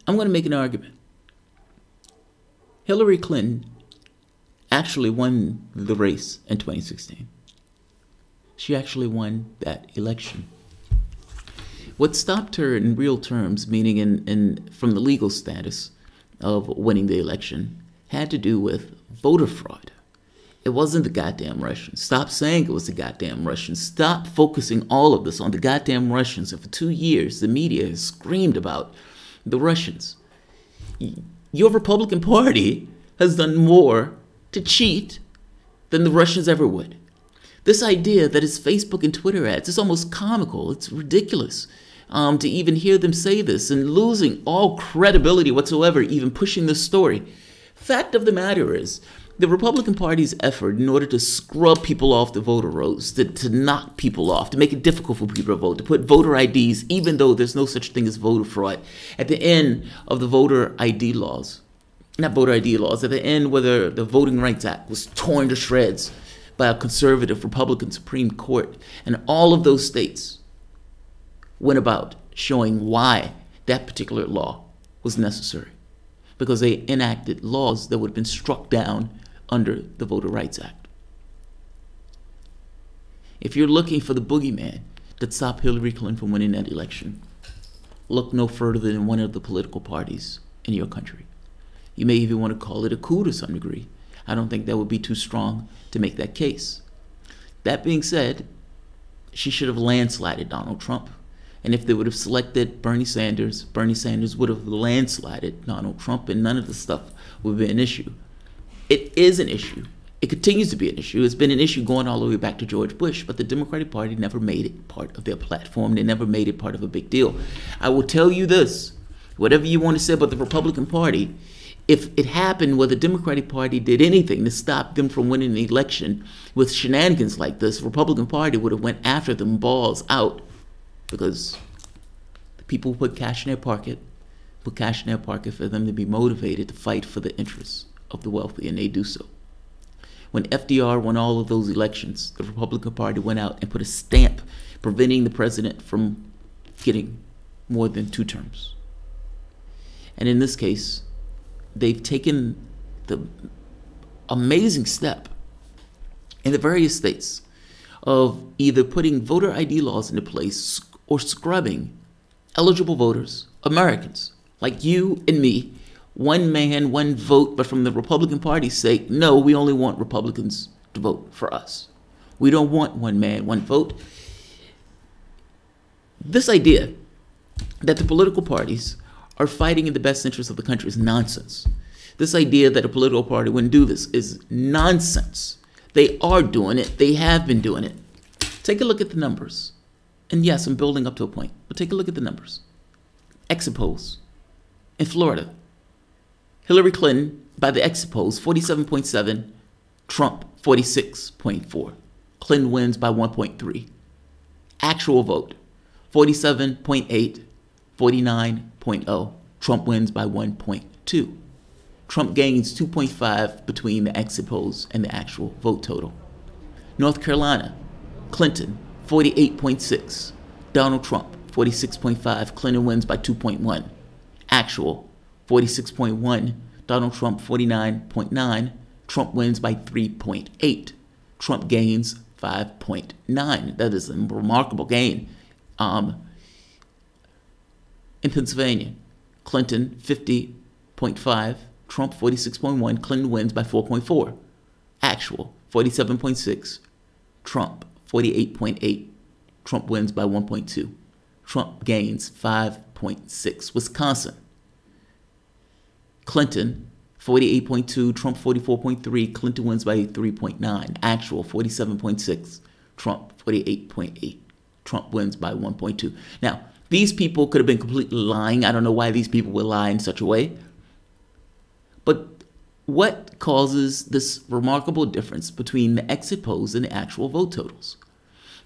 I'm going to make an argument. Hillary Clinton actually won the race in 2016. She actually won that election. What stopped her in real terms, meaning from the legal status of winning the election, had to do with voter fraud. It wasn't the goddamn Russians. Stop saying it was the goddamn Russians. Stop focusing all of this on the goddamn Russians. And for 2 years, the media has screamed about the Russians. Your Republican Party has done more to cheat than the Russians ever would. This idea that it's Facebook and Twitter ads is almost comical. It's ridiculous to even hear them say this and losing all credibility whatsoever, even pushing this story. Fact of the matter is, the Republican Party's effort in order to scrub people off the voter rolls, to knock people off, to make it difficult for people to vote, to put voter IDs, even though there's no such thing as voter fraud, at the end of the voter ID laws, not voter ID laws, at the end where the Voting Rights Act was torn to shreds by a conservative Republican Supreme Court, and all of those states went about showing why that particular law was necessary, because they enacted laws that would have been struck down under the Voter Rights Act. If you're looking for the boogeyman that stopped Hillary Clinton from winning that election, look no further than one of the political parties in your country. You may even want to call it a coup to some degree. I don't think that would be too strong to make that case. That being said, she should have landslided Donald Trump. And if they would have selected Bernie Sanders would have landslided Donald Trump, and none of the stuff would be an issue. It is an issue. It continues to be an issue. It's been an issue going all the way back to George Bush, but the Democratic Party never made it part of their platform. They never made it part of a big deal. I will tell you this, whatever you want to say about the Republican Party, if it happened where the Democratic Party did anything to stop them from winning the election with shenanigans like this, the Republican Party would have went after them balls out, because the people put cash in their pocket for them to be motivated to fight for the interests of the wealthy, and they do so. When FDR won all of those elections, the Republican Party went out and put a stamp preventing the president from getting more than 2 terms. And in this case, they've taken the amazing step in the various states of either putting voter ID laws into place or scrubbing eligible voters, Americans, like you and me, one man, one vote, but from the Republican Party's sake, no, we only want Republicans to vote for us. We don't want one man, one vote. This idea that the political parties are fighting in the best interest of the country is nonsense. This idea that a political party wouldn't do this is nonsense. They are doing it. They have been doing it. Take a look at the numbers. And yes, I'm building up to a point, but take a look at the numbers. Exit polls in Florida. Hillary Clinton, by the exit polls, 47.7, Trump, 46.4. Clinton wins by 1.3. Actual vote, 47.8, 49.0. Trump wins by 1.2. Trump gains 2.5 between the exit polls and the actual vote total. North Carolina, Clinton, 48.6. Donald Trump, 46.5. Clinton wins by 2.1. Actual, 46.1. Donald Trump, 49.9. Trump wins by 3.8. Trump gains 5.9. That is a remarkable gain. In Pennsylvania, Clinton, 50.5. Trump, 46.1. Clinton wins by 4.4. Actual, 47.6. Trump, 48.8. Trump wins by 1.2. Trump gains 5.6. Wisconsin, Clinton, 48.2. Trump, 44.3. Clinton wins by 3.9. Actual, 47.6. Trump, 48.8. Trump wins by 1.2. Now, these people could have been completely lying. I don't know why these people would lie in such a way. But what causes this remarkable difference between the exit polls and the actual vote totals?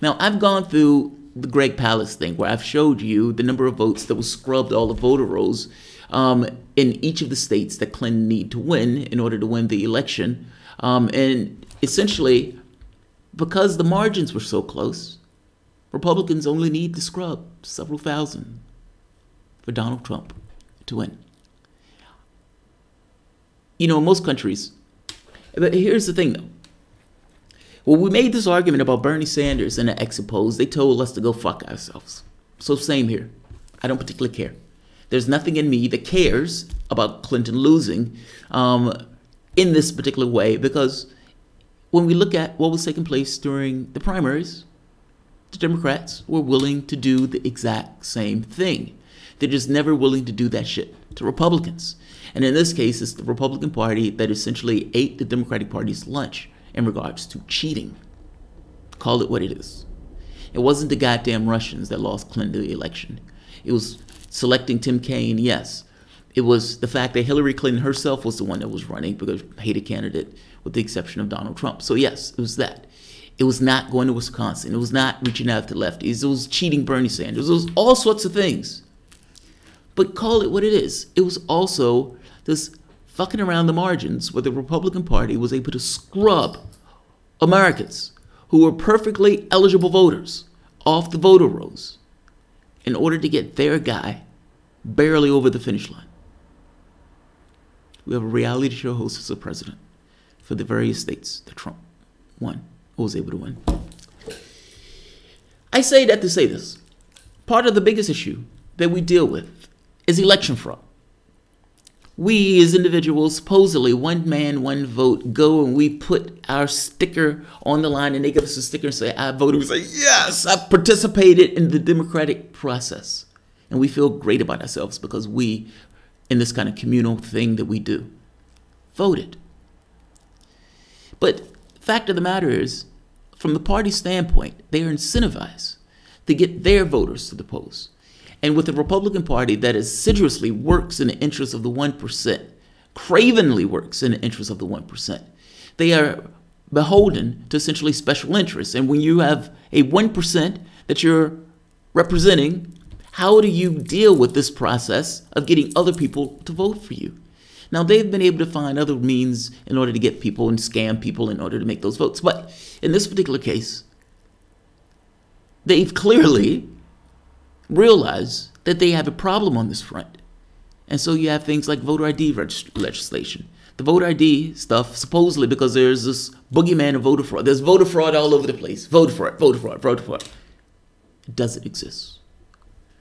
Now, I've gone through the Greg Palast thing where I've showed you the number of votes that was scrubbed all the voter rolls in each of the states that Clinton need to win in order to win the election. And essentially, because the margins were so close, Republicans only need to scrub several thousand for Donald Trump to win. You know, in most countries. But here's the thing, though. When we made this argument about Bernie Sanders and the exit polls, they told us to go fuck ourselves. So same here. I don't particularly care. There's nothing in me that cares about Clinton losing in this particular way, because when we look at what was taking place during the primaries, the Democrats were willing to do the exact same thing. They're just never willing to do that shit to Republicans. And in this case, it's the Republican Party that essentially ate the Democratic Party's lunch in regards to cheating. Call it what it is. It wasn't the goddamn Russians that lost Clinton the election. It was selecting Tim Kaine, yes. It was the fact that Hillary Clinton herself was the one that was running because hated candidate, with the exception of Donald Trump. So yes, it was that. It was not going to Wisconsin. It was not reaching out to lefties. It was cheating Bernie Sanders. It was all sorts of things. But call it what it is. It was also this fucking around the margins where the Republican Party was able to scrub Americans who were perfectly eligible voters off the voter rolls in order to get their guy barely over the finish line. We have a reality show host as a president for the various states that Trump won, or was able to win. I say that to say this. Part of the biggest issue that we deal with is election fraud. We as individuals, supposedly one man, one vote, go and we put our sticker on the line and they give us a sticker and say, I voted. We say, yes, I participated in the democratic process. And we feel great about ourselves because we, in this kind of communal thing that we do, voted. But the fact of the matter is, from the party standpoint, they are incentivized to get their voters to the polls. And with the Republican Party that assiduously works in the interest of the 1%, cravenly works in the interest of the 1%, they are beholden to essentially special interests. And when you have a 1% that you're representing, how do you deal with this process of getting other people to vote for you? Now, they've been able to find other means in order to get people and scam people in order to make those votes. But in this particular case, they've clearly realize that they have a problem on this front. And so you have things like voter ID legislation. The voter ID stuff, supposedly because there's this boogeyman of voter fraud. There's voter fraud all over the place. Vote for it, vote for it, vote for it. It doesn't exist.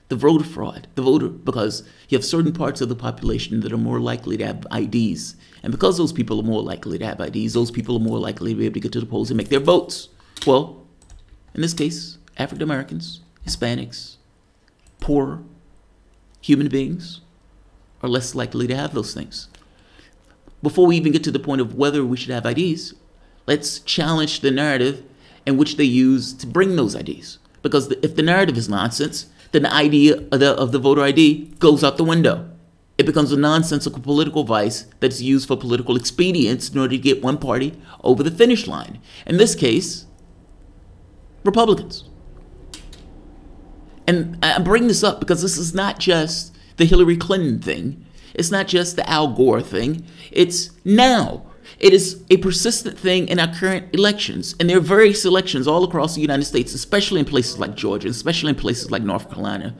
The voter fraud, because you have certain parts of the population that are more likely to have IDs. And because those people are more likely to have IDs, those people are more likely to be able to get to the polls and make their votes. Well, in this case, African Americans, Hispanics, poor human beings are less likely to have those things. Before we even get to the point of whether we should have IDs, let's challenge the narrative in which they use to bring those IDs. Because if the narrative is nonsense, then the idea of the voter ID goes out the window. It becomes a nonsensical political vice that's used for political expedience in order to get one party over the finish line. In this case, Republicans. And I bring this up because this is not just the Hillary Clinton thing. It's not just the Al Gore thing. It's now. It is a persistent thing in our current elections. And there are various elections all across the United States, especially in places like Georgia, especially in places like North Carolina,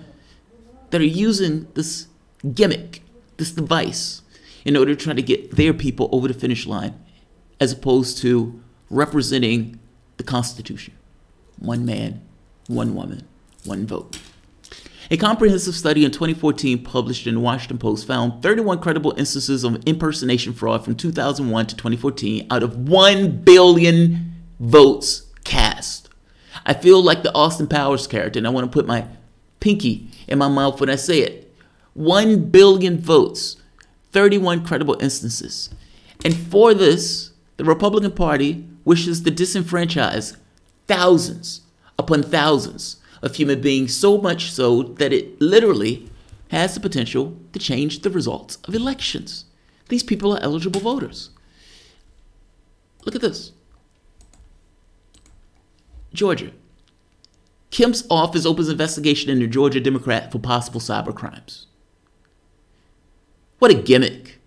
that are using this gimmick, this device, in order to try to get their people over the finish line, as opposed to representing the Constitution. One man, one woman, one vote. A comprehensive study in 2014 published in the Washington Post found 31 credible instances of impersonation fraud from 2001 to 2014 out of 1 billion votes cast. I feel like the Austin Powers character, and I want to put my pinky in my mouth when I say it. 1 billion votes, 31 credible instances. And for this, the Republican Party wishes to disenfranchise thousands upon thousands of human beings, so much so that it literally has the potential to change the results of elections. These people are eligible voters. Look at this. Georgia. Kemp's office opens investigation into Georgia Democrat for possible cyber crimes. What a gimmick.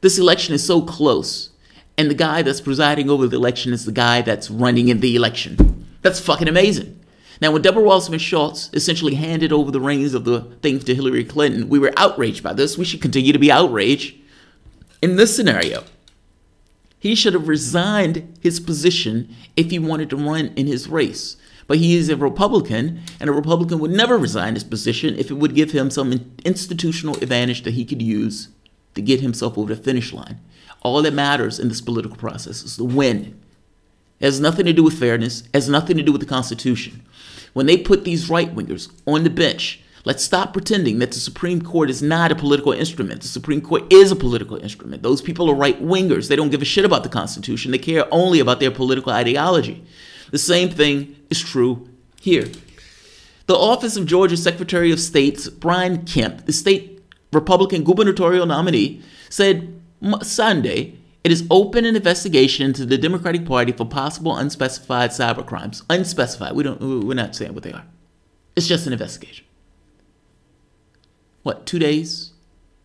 This election is so close, and the guy that's presiding over the election is the guy that's running in the election. That's fucking amazing. Now, when Deborah Wasserman-Schultz essentially handed over the reins of the thing to Hillary Clinton, we were outraged by this. We should continue to be outraged. In this scenario, he should have resigned his position if he wanted to run in his race. But he is a Republican, and a Republican would never resign his position if it would give him some institutional advantage that he could use to get himself over the finish line. All that matters in this political process is the win. It has nothing to do with fairness. It has nothing to do with the Constitution. When they put these right-wingers on the bench, let's stop pretending that the Supreme Court is not a political instrument. The Supreme Court is a political instrument. Those people are right-wingers. They don't give a shit about the Constitution. They care only about their political ideology. The same thing is true here. The office of Georgia Secretary of State's Brian Kemp, the state Republican gubernatorial nominee, said Sunday it is open an investigation into the Democratic Party for possible unspecified cybercrimes. Unspecified. We're not saying what they are. It's just an investigation. What, 2 days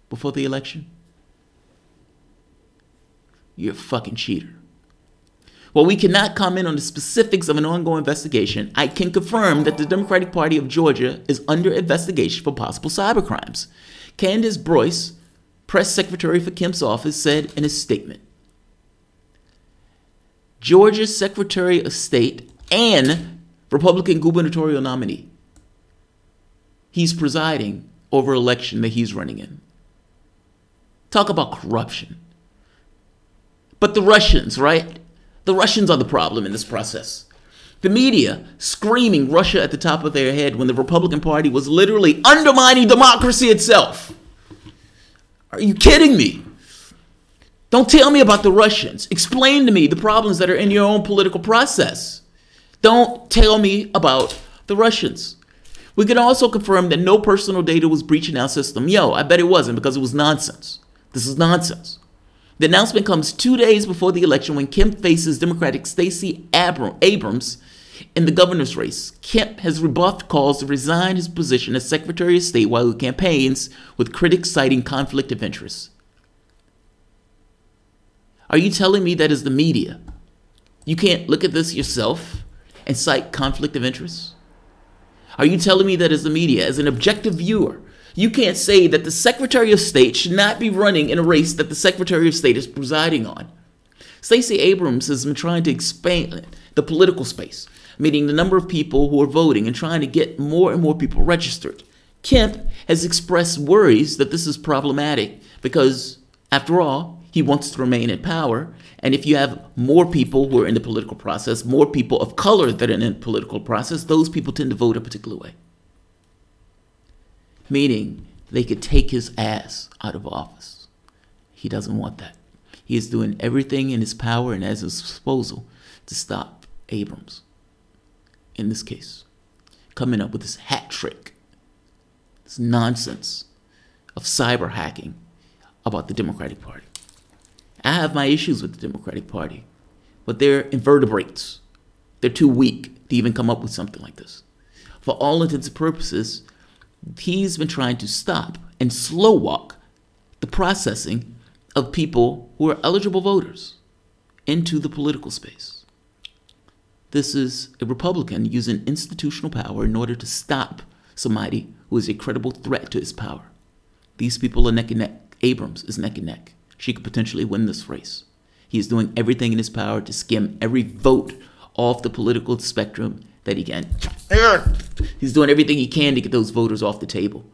before the election? You're a fucking cheater. While we cannot comment on the specifics of an ongoing investigation, I can confirm that the Democratic Party of Georgia is under investigation for possible cybercrimes. Candace Boyce, press secretary for Kemp's office, said in a statement, Georgia's Secretary of State and Republican gubernatorial nominee. He's presiding over an election that he's running in. Talk about corruption. But the Russians, right? The Russians are the problem in this process. The media screaming Russia at the top of their head when the Republican Party was literally undermining democracy itself. Are you kidding me? Don't tell me about the Russians. Explain to me the problems that are in your own political process. Don't tell me about the Russians. We can also confirm that no personal data was breached in our system. Yo, I bet it wasn't, because it was nonsense. This is nonsense. The announcement comes 2 days before the election when Kemp faces Democratic Stacey Abrams in the governor's race. Kemp has rebuffed calls to resign his position as Secretary of State while he campaigns, with critics citing conflict of interest. Are you telling me that as the media, you can't look at this yourself and cite conflict of interest? Are you telling me that as the media, as an objective viewer, you can't say that the Secretary of State should not be running in a race that the Secretary of State is presiding on? Stacey Abrams has been trying to expand the political space, meaning the number of people who are voting and trying to get more and more people registered. Kemp has expressed worries that this is problematic because, after all, he wants to remain in power. And if you have more people who are in the political process, more people of color that are in the political process, those people tend to vote a particular way. Meaning they could take his ass out of office. He doesn't want that. He is doing everything in his power and at his disposal to stop Abrams. In this case, coming up with this hat trick, this nonsense of cyber hacking about the Democratic Party. I have my issues with the Democratic Party, but they're invertebrates. They're too weak to even come up with something like this. For all intents and purposes, he's been trying to stop and slow walk the processing of people who are eligible voters into the political space. This is a Republican using institutional power in order to stop somebody who is a credible threat to his power. These people are neck and neck. Abrams is neck and neck. She could potentially win this race. He is doing everything in his power to skim every vote off the political spectrum that he can. He's doing everything he can to get those voters off the table.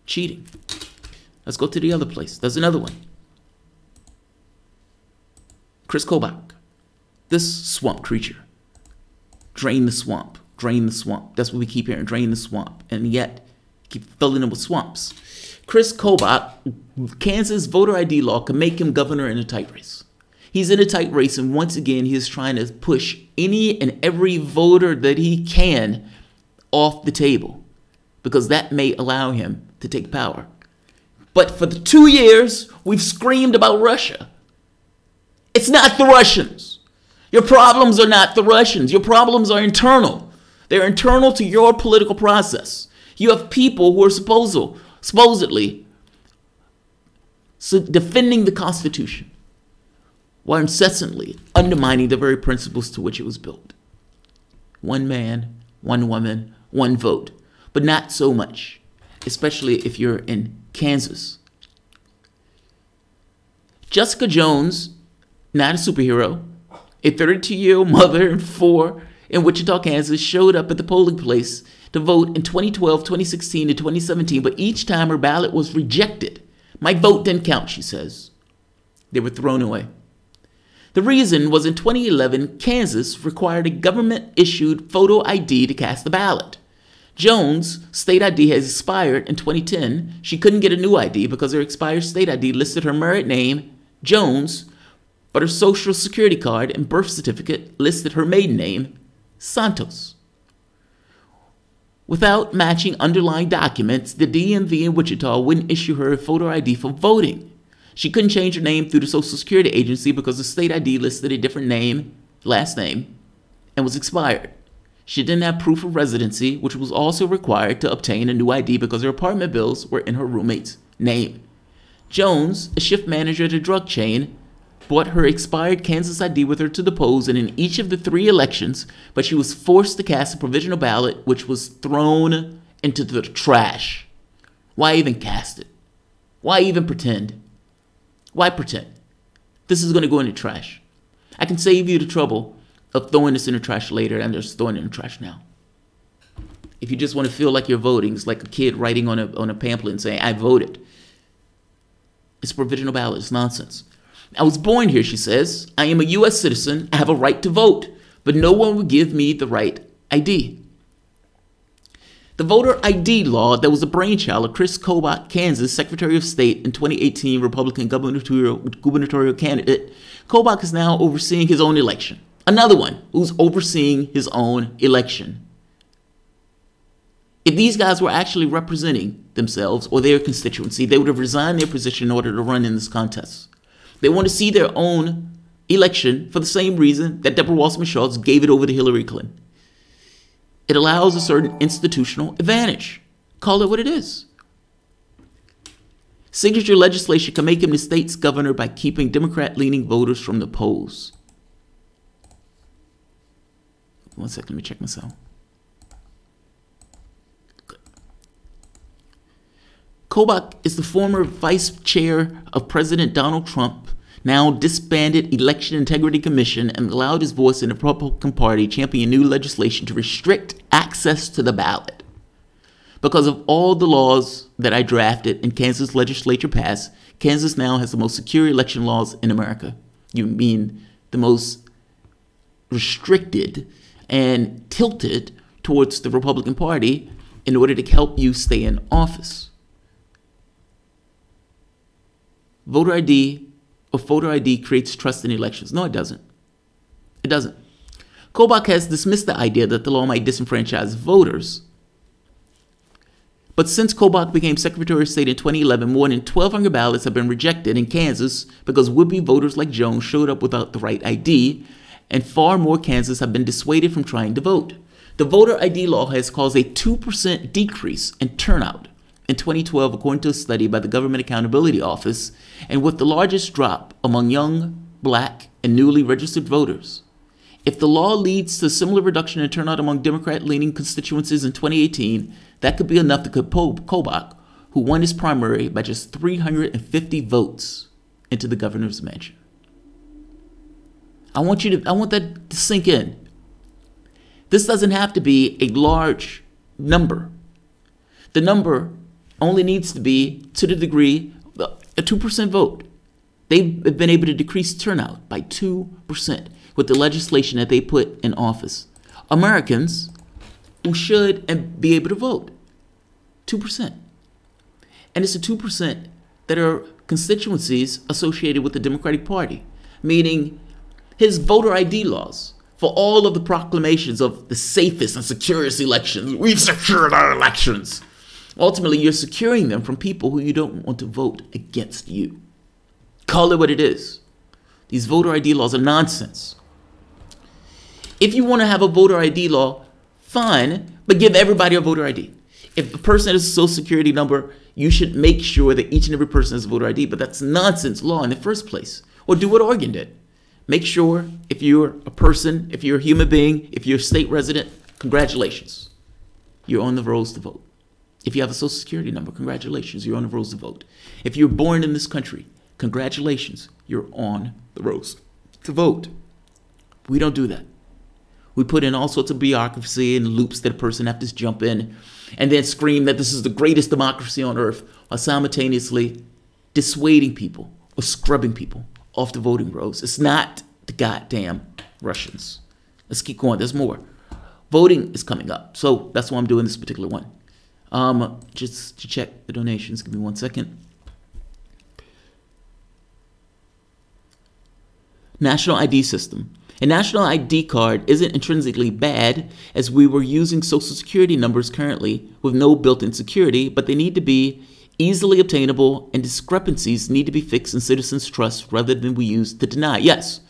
Cheating. Let's go to the other place. There's another one. Chris Kobach. This swamp creature. Drain the swamp. Drain the swamp. That's what we keep hearing. Drain the swamp. And yet, keep filling it with swamps. Chris Kobach, Kansas voter ID law can make him governor in a tight race. He's in a tight race, and once again, he is trying to push any and every voter that he can off the table because that may allow him to take power. But for the 2 years, we've screamed about Russia. It's not the Russians. Your problems are not the Russians. Your problems are internal. They're internal to your political process. You have people who are supposedly defending the Constitution while incessantly undermining the very principles to which it was built. One man, one woman, one vote, but not so much, especially if you're in Kansas. Jessica Jones, not a superhero, a 32-year-old mother and 4 in Wichita, Kansas, showed up at the polling place to vote in 2012, 2016, and 2017, but each time her ballot was rejected. My vote didn't count, she says. They were thrown away. The reason was in 2011, Kansas required a government-issued photo ID to cast the ballot. Jones' state ID has expired in 2010. She couldn't get a new ID because her expired state ID listed her married name, Jones, but her social security card and birth certificate listed her maiden name, Santos. Without matching underlying documents, the DMV in Wichita wouldn't issue her a photo ID for voting. She couldn't change her name through the Social Security Agency because the state ID listed a different name, last name, and was expired. She didn't have proof of residency, which was also required to obtain a new ID because her apartment bills were in her roommate's name. Jones, a shift manager at a drug chain, brought her expired Kansas ID with her to the polls and in each of the 3 elections, but she was forced to cast a provisional ballot, which was thrown into the trash. Why even cast it? Why even pretend? Why pretend? This is going to go in the trash. I can save you the trouble of throwing this in the trash later and just throwing it in the trash now. If you just want to feel like you're voting, it's like a kid writing on a pamphlet and saying, I voted. It's a provisional ballot. It's nonsense. I was born here, she says. I am a U.S. citizen. I have a right to vote, but no one will give me the right ID. The voter ID law that was the brainchild of Chris Kobach, Kansas Secretary of State and 2018 Republican gubernatorial candidate, Kobach is now overseeing his own election. Another one who's overseeing his own election. If these guys were actually representing themselves or their constituency, they would have resigned their position in order to run in this contest. They want to see their own election for the same reason that Deborah Wasserman-Schultz gave it over to Hillary Clinton. It allows a certain institutional advantage. Call it what it is. Signature legislation can make him the state's governor by keeping Democrat-leaning voters from the polls. 1 second, let me check myself. Good. Kobach is the former vice chair of President Donald Trump, now disbanded Election Integrity Commission, and allowed his voice in the Republican Party championing new legislation to restrict access to the ballot. Because of all the laws that I drafted and Kansas legislature passed, Kansas now has the most secure election laws in America. You mean the most restricted and tilted towards the Republican Party in order to help you stay in office. Voter ID or photo ID creates trust in elections. No, it doesn't. It doesn't. Kobach has dismissed the idea that the law might disenfranchise voters. But since Kobach became Secretary of State in 2011, more than 1,200 ballots have been rejected in Kansas because would-be voters like Jones showed up without the right ID, and far more Kansans have been dissuaded from trying to vote. The voter ID law has caused a 2% decrease in turnout in 2012, according to a study by the Government Accountability Office, and with the largest drop among young, black, and newly registered voters. If the law leads to a similar reduction in turnout among Democrat-leaning constituencies in 2018, that could be enough to put Kobach, who won his primary by just 350 votes, into the governor's mansion. I want that to sink in. This doesn't have to be a large number. The number only needs to be to the degree a 2% vote. They've been able to decrease turnout by 2% with the legislation that they put in office. Americans who should be able to vote, 2%. And it's the 2% that are constituencies associated with the Democratic Party, meaning his voter ID laws for all of the proclamations of the safest and securest elections. We've secured our elections. Ultimately, you're securing them from people who you don't want to vote against you. Call it what it is. These voter ID laws are nonsense. If you want to have a voter ID law, fine, but give everybody a voter ID. If a person has a social security number, you should make sure that each and every person has a voter ID, but that's nonsense law in the first place. Or do what Oregon did. Make sure if you're a person, if you're a human being, if you're a state resident, congratulations. You're on the rolls to vote. If you have a social security number, congratulations, you're on the rolls to vote. If you're born in this country, congratulations, you're on the rolls to vote. We don't do that. We put in all sorts of bureaucracy and loops that a person has to jump in and then scream that this is the greatest democracy on earth, while simultaneously dissuading people or scrubbing people off the voting rolls. It's not the goddamn Russians. Let's keep going. There's more. Voting is coming up. So that's why I'm doing this particular one. Just to check the donations. Give me 1 second. National ID system. A national ID card isn't intrinsically bad, as we were using social security numbers currently with no built-in security, but they need to be easily obtainable, and discrepancies need to be fixed in citizens' trust rather than we use to deny. Yes.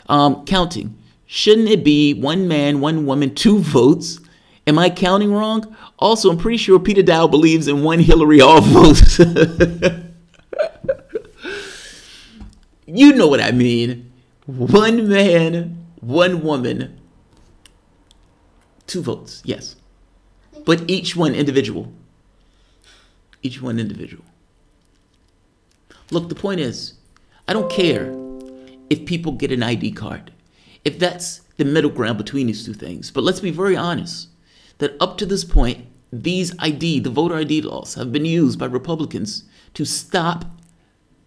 Counting. Shouldn't it be 1 man, 1 woman, 2 votes? Am I counting wrong? Also, I'm pretty sure Peter Dow believes in 1 Hillary, all votes. You know what I mean. 1 man, 1 woman, 2 votes, yes. But each one individual. Each one individual. Look, the point is, I don't care if people get an ID card, if that's the middle ground between these 2 things. But let's be very honest, that up to this point, these the voter ID laws have been used by Republicans to stop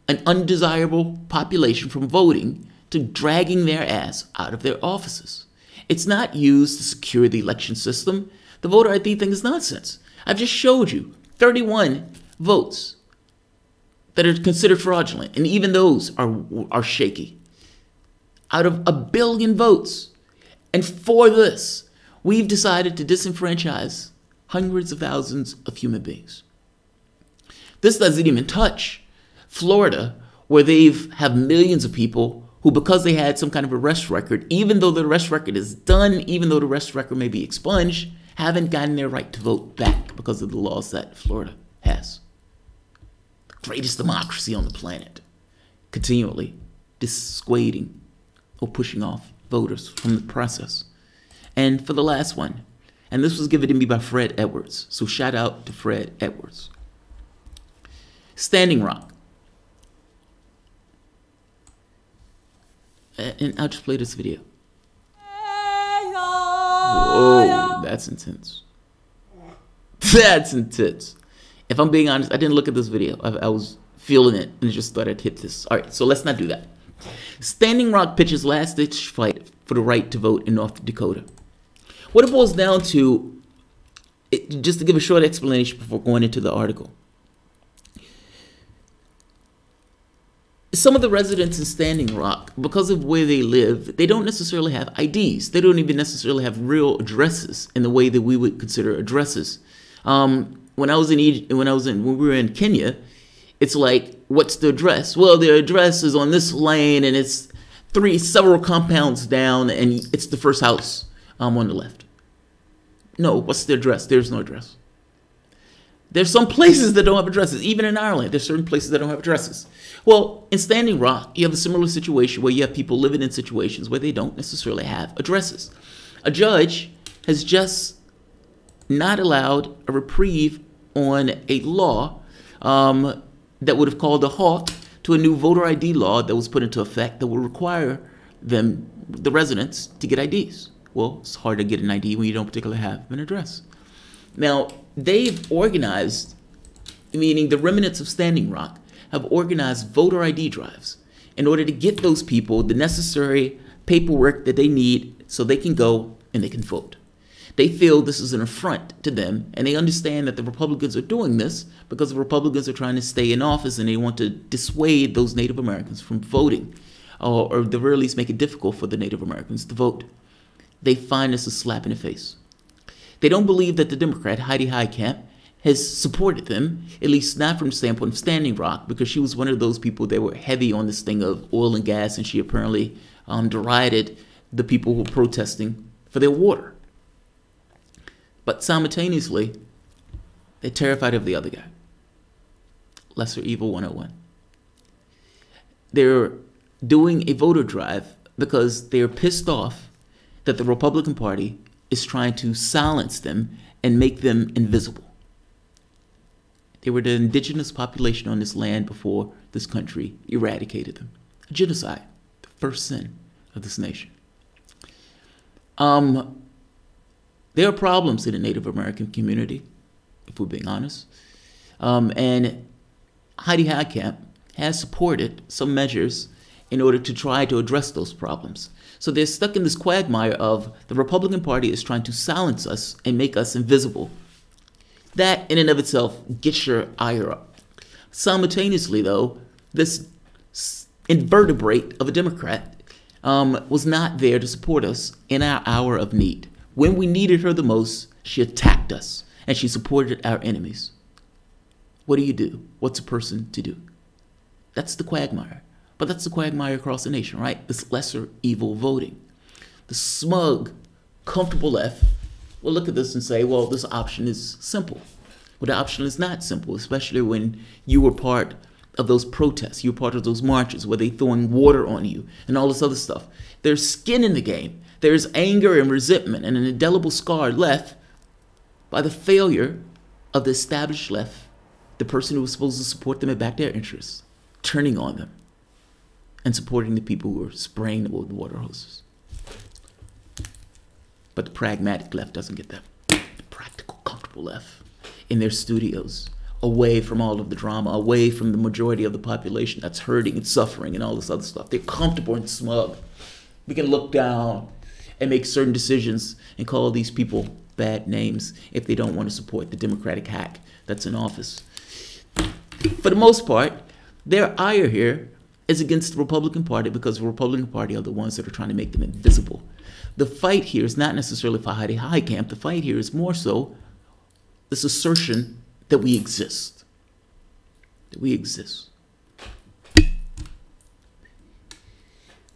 an undesirable population from voting, to dragging their ass out of their offices. It's not used to secure the election system. The voter ID thing is nonsense. I've just showed you 31 votes that are considered fraudulent, and even those are shaky. Out of 1 billion votes. And for this, we've decided to disenfranchise hundreds of thousands of human beings. This doesn't even touch Florida, where they've have millions of people who, because they had some kind of arrest record, even though the arrest record is done, even though the arrest record may be expunged, haven't gotten their right to vote back because of the laws that Florida has. The greatest democracy on the planet, continually dissuading or pushing off voters from the process. And for the last one, and this was given to me by Fred Edwards, so shout out to Fred Edwards. Standing Rock. And I'll just play this video. Whoa, that's intense. That's intense. If I'm being honest, I didn't look at this video. I was feeling it and just thought I'd hit this. All right, so let's not do that. Standing Rock pitches last-ditch fight for the right to vote in North Dakota. What it boils down to, just to give a short explanation before going into the article. Some of the residents in Standing Rock, because of where they live, they don't necessarily have IDs. They don't even necessarily have real addresses in the way that we would consider addresses. When we were in Kenya, it's like, what's the address? Well, the address is on this lane, and it's several compounds down, and it's the first house on the left. No, what's the address? There's no address. There's some places that don't have addresses. Even in Ireland, there's certain places that don't have addresses. Well, in Standing Rock, you have a similar situation where you have people living in situations where they don't necessarily have addresses. A judge has just not allowed a reprieve on a law that would have called a halt to a new voter ID law that was put into effect that would require the residents, to get IDs. Well, it's hard to get an ID when you don't particularly have an address. Now, they've organized, meaning the remnants of Standing Rock, have organized voter ID drives in order to get those people the necessary paperwork that they need so they can go and they can vote. They feel this is an affront to them, and they understand that the Republicans are doing this because the Republicans are trying to stay in office and they want to dissuade those Native Americans from voting, or at the very least make it difficult for the Native Americans to vote. They find this a slap in the face. They don't believe that the Democrat, Heidi Heitkamp, has supported them, at least not from the standpoint of Standing Rock, because she was one of those people that were heavy on this thing of oil and gas, and she apparently derided the people who were protesting for their water. But simultaneously, they're terrified of the other guy. Lesser Evil 101. They're doing a voter drive because they're pissed off that the Republican Party is trying to silence them and make them invisible. They were the indigenous population on this land before this country eradicated them. A genocide, the first sin of this nation. There are problems in the Native American community, if we're being honest. And Heidi Heitkamp has supported some measures in order to try to address those problems. So they're stuck in this quagmire of the Republican Party is trying to silence us and make us invisible. That in and of itself gets your ire up. Simultaneously, though, this invertebrate of a Democrat was not there to support us in our hour of need. When we needed her the most, she attacked us and she supported our enemies. What do? What's a person to do? That's the quagmire. But that's the quagmire across the nation, right? This lesser evil voting. The smug, comfortable left will look at this and say, well, this option is simple. Well, the option is not simple, especially when you were part of those protests. You were part of those marches where they throwing water on you and all this other stuff. There's skin in the game. There's anger and resentment and an indelible scar left by the failure of the established left, the person who was supposed to support them and back their interests, turning on them and supporting the people who were spraying them with water hoses. But the pragmatic left doesn't get that. The practical, comfortable left in their studios, away from all of the drama, away from the majority of the population that's hurting and suffering and all this other stuff. They're comfortable and smug. We can look down and make certain decisions and call these people bad names if they don't want to support the Democratic hack that's in office. For the most part, their ire here is against the Republican Party because the Republican Party are the ones that are trying to make them invisible. The fight here is not necessarily for Heidi Heitkamp. The fight here is more so this assertion that we exist. That we exist.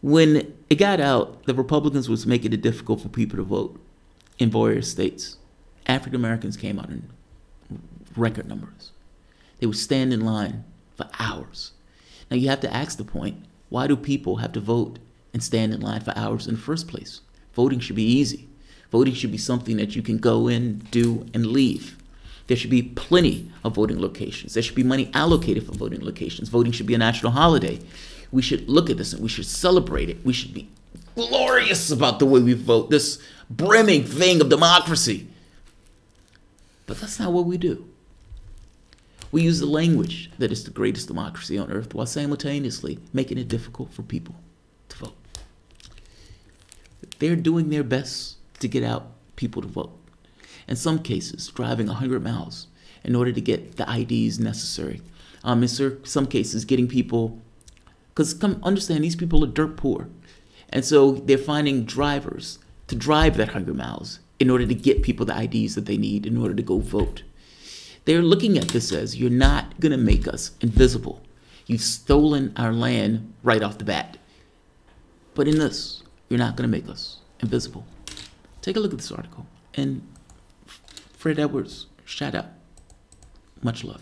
When it got out that Republicans was making it difficult for people to vote in various states, African Americans came out in record numbers. They would stand in line for hours. Now you have to ask the point, why do people have to vote and stand in line for hours in the first place? Voting should be easy. Voting should be something that you can go in, do, and leave. There should be plenty of voting locations. There should be money allocated for voting locations. Voting should be a national holiday. We should look at this and we should celebrate it. We should be glorious about the way we vote, this brimming thing of democracy. But that's not what we do. We use the language that is the greatest democracy on earth while simultaneously making it difficult for people to vote. They're doing their best to get out people to vote. In some cases, driving 100 miles in order to get the IDs necessary. In some cases, getting people, because understand, these people are dirt poor. And so they're finding drivers to drive that 100 miles in order to get people the IDs that they need in order to go vote. They're looking at this as, you're not going to make us invisible. You've stolen our land right off the bat. But in this, you're not going to make us invisible. Take a look at this article. And Fred Edwards, shout out. Much love.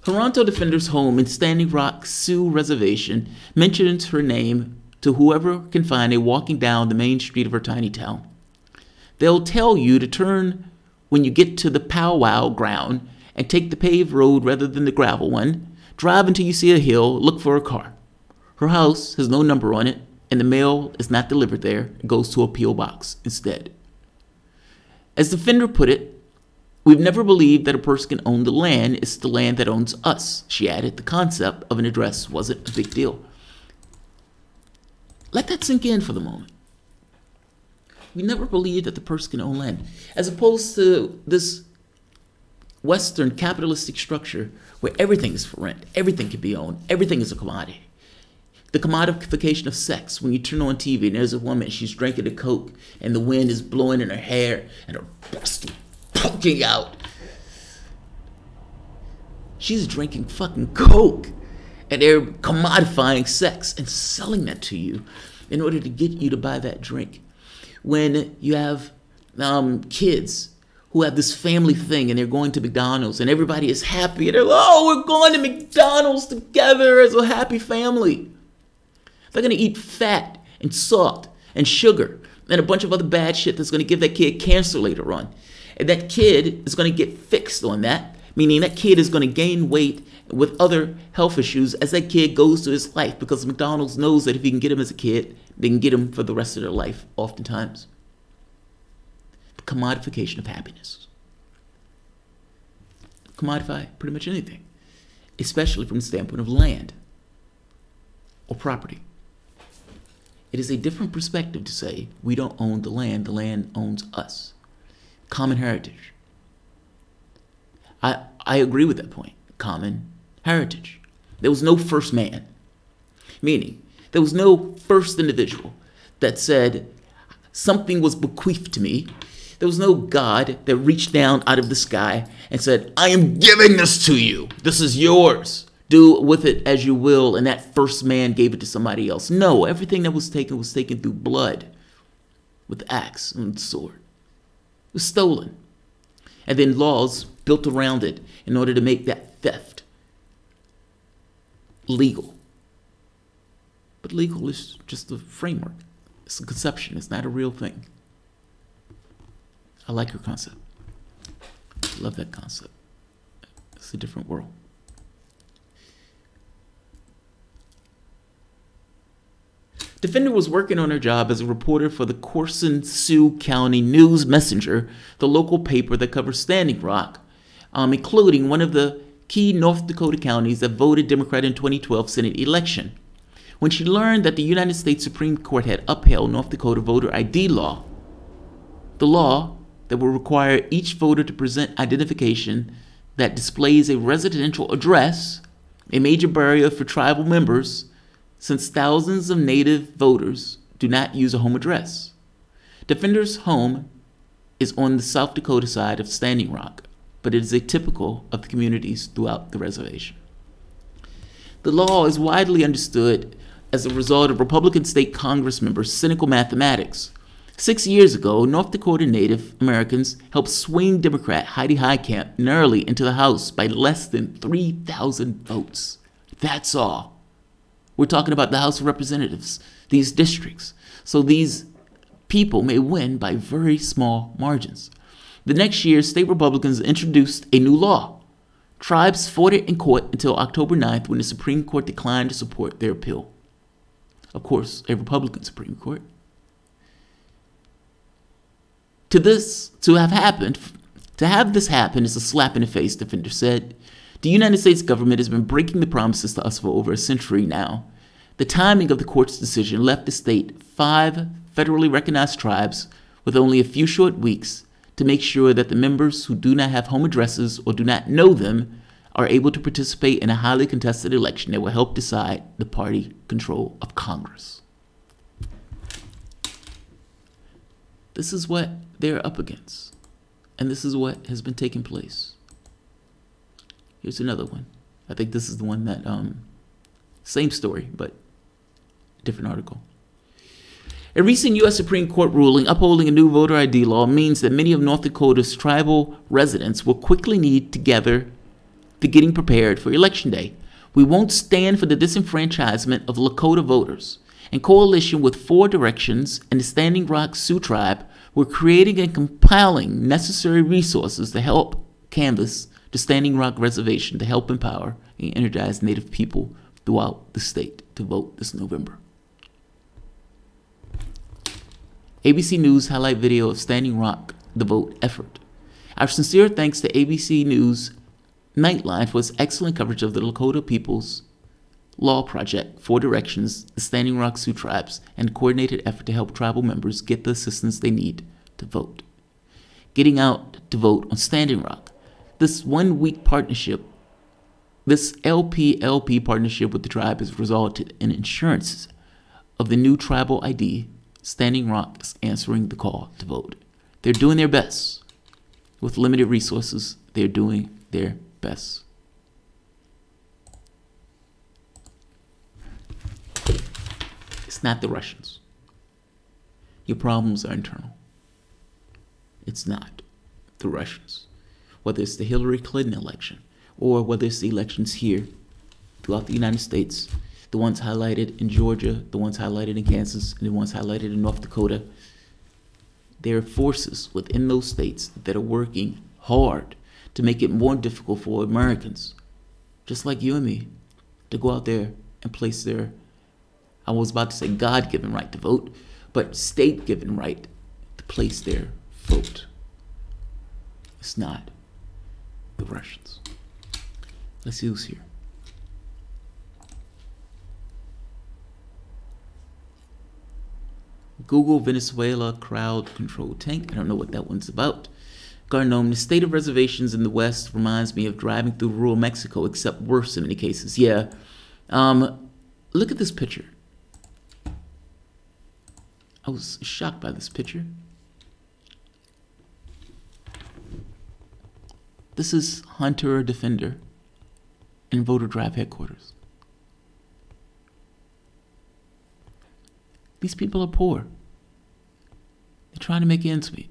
Toronto defender's home in Standing Rock Sioux Reservation mentions her name to whoever can find it walking down the main street of her tiny town. They'll tell you to turn when you get to the powwow ground and take the paved road rather than the gravel one. Drive until you see a hill, look for a car. Her house has no number on it, and the mail is not delivered there. It goes to a P.O. box instead. As the defender put it, we've never believed that a person can own the land. It's the land that owns us. She added, the concept of an address wasn't a big deal. Let that sink in for the moment. We never believed that the person can own land. As opposed to this Western capitalistic structure where everything is for rent, everything can be owned, everything is a commodity. The commodification of sex, when you turn on TV and there's a woman, she's drinking a Coke and the wind is blowing in her hair and her breast poking out. She's drinking fucking Coke and they're commodifying sex and selling that to you in order to get you to buy that drink. When you have kids who have this family thing and they're going to McDonald's and everybody is happy and they're like, oh, we're going to McDonald's together as a happy family. They're going to eat fat and salt and sugar and a bunch of other bad shit that's going to give that kid cancer later on. And that kid is going to get fixed on that, meaning that kid is going to gain weight with other health issues as that kid goes through his life, because McDonald's knows that if you can get him as a kid, they can get him for the rest of their life, oftentimes. The commodification of happiness. Commodify pretty much anything, especially from the standpoint of land or property. It is a different perspective to say we don't own the land owns us. Common heritage. I agree with that point. Common heritage. There was no first man, meaning there was no first individual that said something was bequeathed to me. There was no God that reached down out of the sky and said, I am giving this to you. This is yours. Do with it as you will. And that first man gave it to somebody else. No, everything that was taken through blood with axe and sword. It was stolen. And then laws built around it in order to make that theft legal. But legal is just a framework. It's a conception. It's not a real thing. I like your concept. I love that concept. It's a different world. Defender was working on her job as a reporter for the Corson Sioux County News Messenger, the local paper that covers Standing Rock, including one of the key North Dakota counties that voted Democrat in 2012 Senate election. When she learned that the United States Supreme Court had upheld North Dakota voter ID law, the law that will require each voter to present identification that displays a residential address, a major barrier for tribal members, since thousands of Native voters do not use a home address. Defender's home is on the South Dakota side of Standing Rock, but it is atypical of the communities throughout the reservation. The law is widely understood as a result of Republican state Congress members' cynical mathematics. 6 years ago, North Dakota Native Americans helped swing Democrat Heidi Heitkamp narrowly into the House by less than 3,000 votes. That's all. We're talking about the House of Representatives, these districts. So these people may win by very small margins. The next year, state Republicans introduced a new law. Tribes fought it in court until October 9th, when the Supreme Court declined to support their appeal. Of course, a Republican Supreme Court. To have this happen is a slap in the face, Defender said. The United States government has been breaking the promises to us for over a century now. The timing of the court's decision left the state 5 federally recognized tribes with only a few short weeks to make sure that the members who do not have home addresses or do not know them are able to participate in a highly contested election that will help decide the party control of Congress. This is what they're up against, and this is what has been taking place. Here's another one. I think this is the one that, same story, but different article. A recent U.S. Supreme Court ruling upholding a new voter ID law means that many of North Dakota's tribal residents will quickly need to gather to getting prepared for Election Day. We won't stand for the disenfranchisement of Lakota voters. In coalition with 4 Directions and the Standing Rock Sioux Tribe, we're creating and compiling necessary resources to help canvass the Standing Rock Reservation to help empower and energize Native people throughout the state to vote this November. ABC News highlight video of Standing Rock the vote effort. Our sincere thanks to ABC News Nightline for its excellent coverage of the Lakota People's Law Project, 4 Directions, the Standing Rock Sioux Tribes, and a coordinated effort to help tribal members get the assistance they need to vote. Getting out to vote on Standing Rock. This 1-week partnership, this LP partnership with the tribe has resulted in insurances of the new tribal ID. Standing Rock is answering the call to vote. They're doing their best. With limited resources, they're doing their best. It's not the Russians. Your problems are internal. It's not the Russians. Whether it's the Hillary Clinton election or whether it's the elections here throughout the United States, the ones highlighted in Georgia, the ones highlighted in Kansas, and the ones highlighted in North Dakota. There are forces within those states that are working hard to make it more difficult for Americans, just like you and me, to go out there and place their, I was about to say God-given right to vote, but state-given right to place their vote. It's not the Russians. Let's see who's here. Google Venezuela crowd control tank. I don't know what that one's about. Garnome, the state of reservations in the West reminds me of driving through rural Mexico, except worse in many cases. Yeah. Look at this picture. I was shocked by this picture. This is Hunter Defender in voter drive headquarters. These people are poor. They're trying to make ends meet.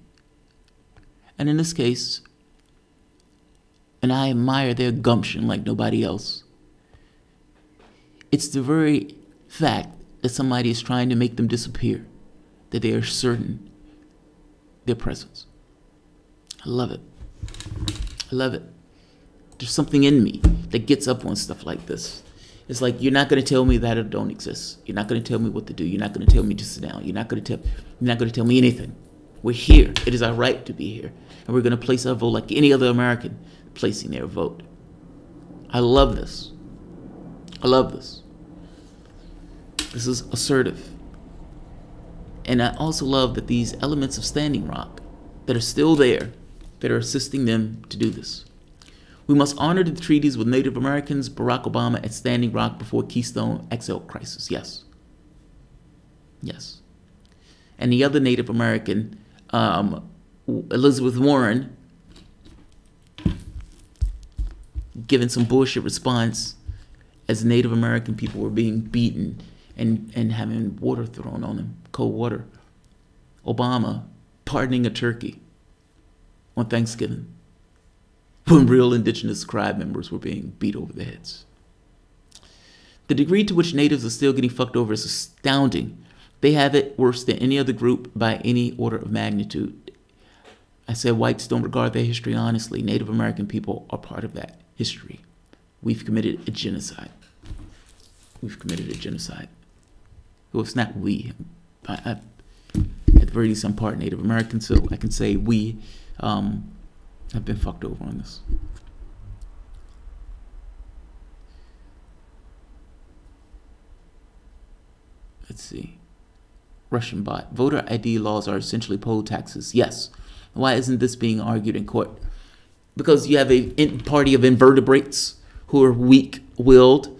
And in this case, and I admire their gumption like nobody else, it's the very fact that somebody is trying to make them disappear that they are certain their presence. I love it. I love it. There's something in me that gets up on stuff like this. It's like, you're not going to tell me that it don't exist. You're not going to tell me what to do. You're not going to tell me to sit down. You're not going to tell me anything. We're here. It is our right to be here. And we're going to place our vote like any other American placing their vote. I love this. I love this. This is assertive. And I also love that these elements of Standing Rock that are still there, that are assisting them to do this. We must honor the treaties with Native Americans, Barack Obama at Standing Rock before Keystone XL crisis. Yes. Yes. And the other Native American, Elizabeth Warren, giving some bullshit response as Native American people were being beaten and having water thrown on them, cold water. Obama pardoning a turkey on Thanksgiving when real indigenous tribe members were being beat over the heads. The degree to which natives are still getting fucked over is astounding. They have it worse than any other group by any order of magnitude. I said whites don't regard their history honestly. Native American people are part of that history. We've committed a genocide. We've committed a genocide. Well, it's not we. At the very least, I'm part Native American, so I can say we have been fucked over on this. Let's see. Russian bot. Voter ID laws are essentially poll taxes. Yes. Why isn't this being argued in court? Because you have a party of invertebrates who are weak-willed.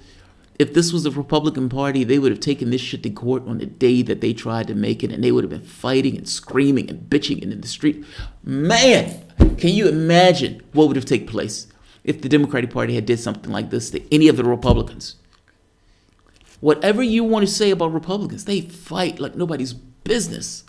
If this was the Republican Party, they would have taken this shit to court on the day that they tried to make it, and they would have been fighting and screaming and bitching in the street. Man, can you imagine what would have taken place if the Democratic Party had did something like this to any of the Republicans? Whatever you want to say about Republicans, they fight like nobody's business.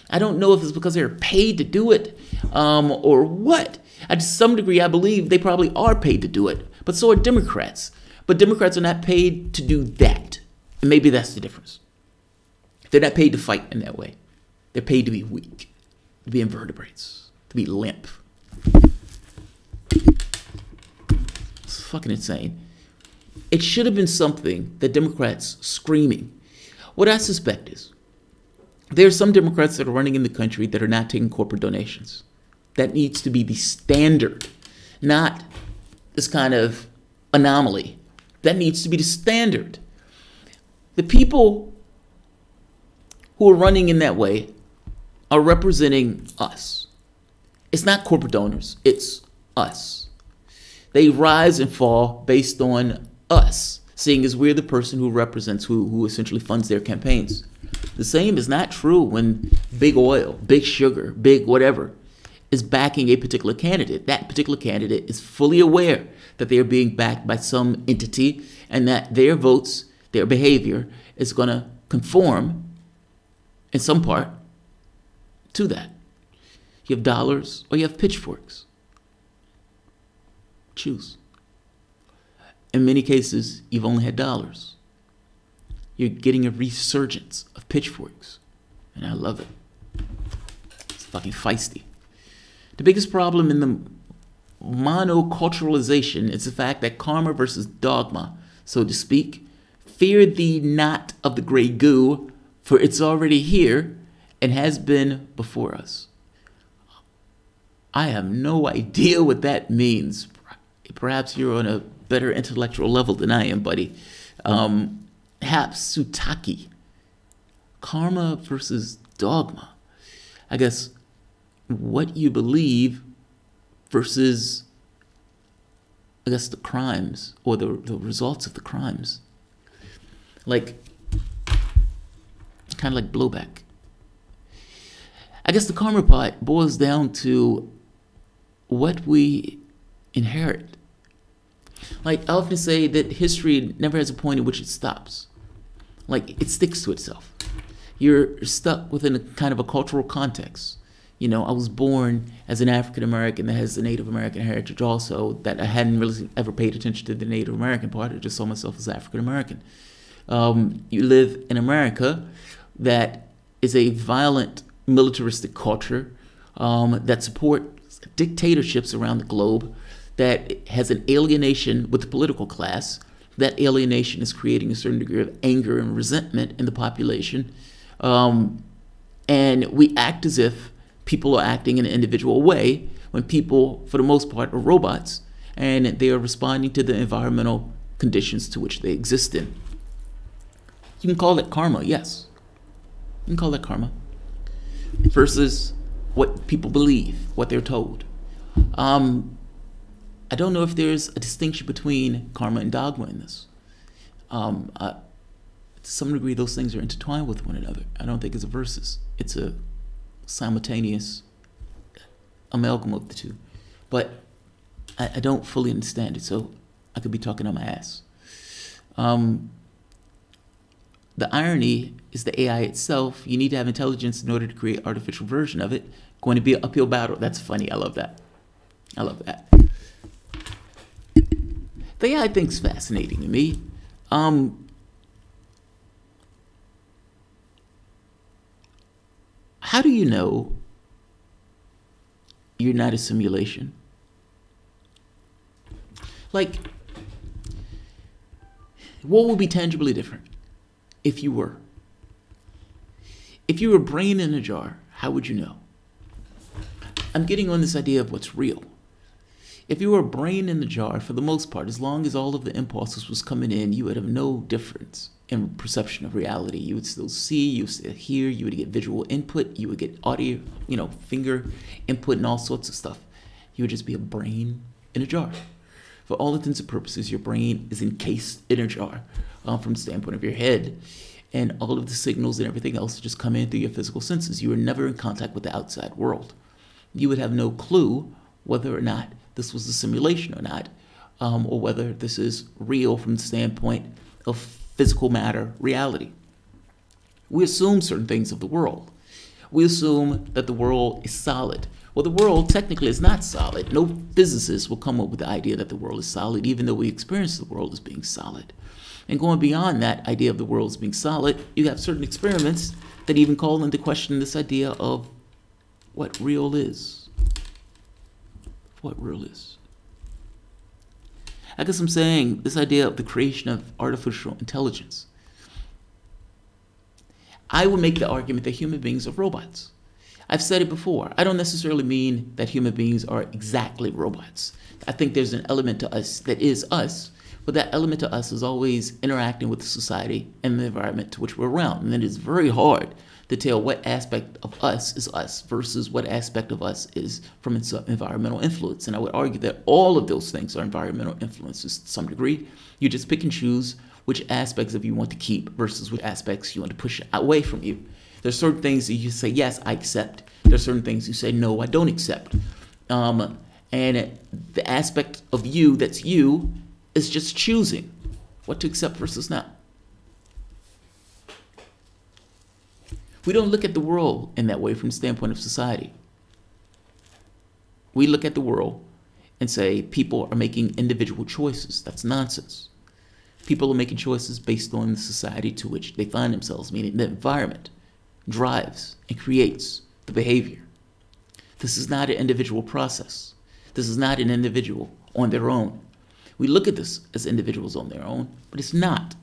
I don't know if it's because they're paid to do it or what. To some degree, I believe they probably are paid to do it, but so are Democrats. But Democrats are not paid to do that. And maybe that's the difference. They're not paid to fight in that way. They're paid to be weak, to be invertebrates, to be limp. It's fucking insane. It should have been something that Democrats screaming. What I suspect is there are some Democrats that are running in the country that are not taking corporate donations. That needs to be the standard, not this kind of anomaly. That needs to be the standard. The people who are running in that way are representing us. It's not corporate donors, it's us. They rise and fall based on us, seeing as we're the person who represents, who essentially funds their campaigns. The same is not true when big oil, big sugar, big whatever is backing a particular candidate. That particular candidate is fully aware that they are being backed by some entity and that their votes, their behavior is going to conform in some part to that. You have dollars or you have pitchforks. Choose. In many cases, you've only had dollars. you're getting a resurgence of pitchforks. And I love it. It's fucking feisty. The biggest problem in the monoculturalization is the fact that karma versus dogma, so to speak, fear thee not of the gray goo, for it's already here and has been before us. I have no idea what that means. Perhaps you're on a better intellectual level than I am, buddy. Hapsutaki. Karma versus dogma. I guess what you believe versus, I guess, the crimes or the results of the crimes. Like, kind of like blowback. I guess the karma part boils down to what we inherit. Like, I often say that history never has a point at which it stops. Like, it sticks to itself. You're stuck within a kind of a cultural context. You know, I was born as an African American that has a Native American heritage also, that I hadn't really ever paid attention to the Native American part. I just saw myself as African American. You live in America that is a violent militaristic culture that supports dictatorships around the globe, that has an alienation with the political class. That alienation is creating a certain degree of anger and resentment in the population. And we act as if people are acting in an individual way when people, for the most part, are robots and they are responding to the environmental conditions to which they exist in. You can call it karma, yes. You can call that karma. Versus what people believe, what they're told. I don't know if there's a distinction between karma and dogma in this. To some degree, those things are intertwined with one another. I don't think it's a versus. It's a simultaneous amalgam of the two. But I don't fully understand it, so I could be talking on my ass. The irony is the AI itself. You need to have intelligence in order to create an artificial version of it. Going to be an uphill battle. That's funny. I love that. I love that. The AI thing's fascinating to me. How do you know you're not a simulation? Like, what would be tangibly different if you were? If you were a brain in a jar, how would you know? I'm getting on this idea of what's real. If you were a brain in the jar, for the most part, as long as all of the impulses was coming in, you would have no difference in perception of reality. You would still see, you would still hear, you would get visual input, you would get audio, finger input and all sorts of stuff. You would just be a brain in a jar. For all intents and purposes, your brain is encased in a jar from the standpoint of your head. And all of the signals and everything else just come in through your physical senses. You are never in contact with the outside world. You would have no clue whether or not this was a simulation or not, or whether this is real from the standpoint of physical matter reality. We assume certain things of the world. We assume that the world is solid. Well, the world technically is not solid. No physicist will come up with the idea that the world is solid, even though we experience the world as being solid. And going beyond that idea of the world as being solid, you have certain experiments that even call into question this idea of what real is. What real is. I guess I'm saying this idea of the creation of artificial intelligence. I would make the argument that human beings are robots. I've said it before. I don't necessarily mean that human beings are exactly robots. I think there's an element to us that is us, but that element to us is always interacting with the society and the environment to which we're around. And it is very hard to tell what aspect of us is us versus what aspect of us is from its environmental influence. And I would argue that all of those things are environmental influences to some degree. You just pick and choose which aspects of you want to keep versus which aspects you want to push away from you. There's certain things that you say, yes, I accept. There's certain things you say, no, I don't accept. And the aspect of you that's you is just choosing what to accept versus not. We don't look at the world in that way from the standpoint of society. We look at the world and say people are making individual choices. That's nonsense. People are making choices based on the society to which they find themselves, meaning the environment drives and creates the behavior. This is not an individual process. This is not an individual on their own. We look at this as individuals on their own, but it's not.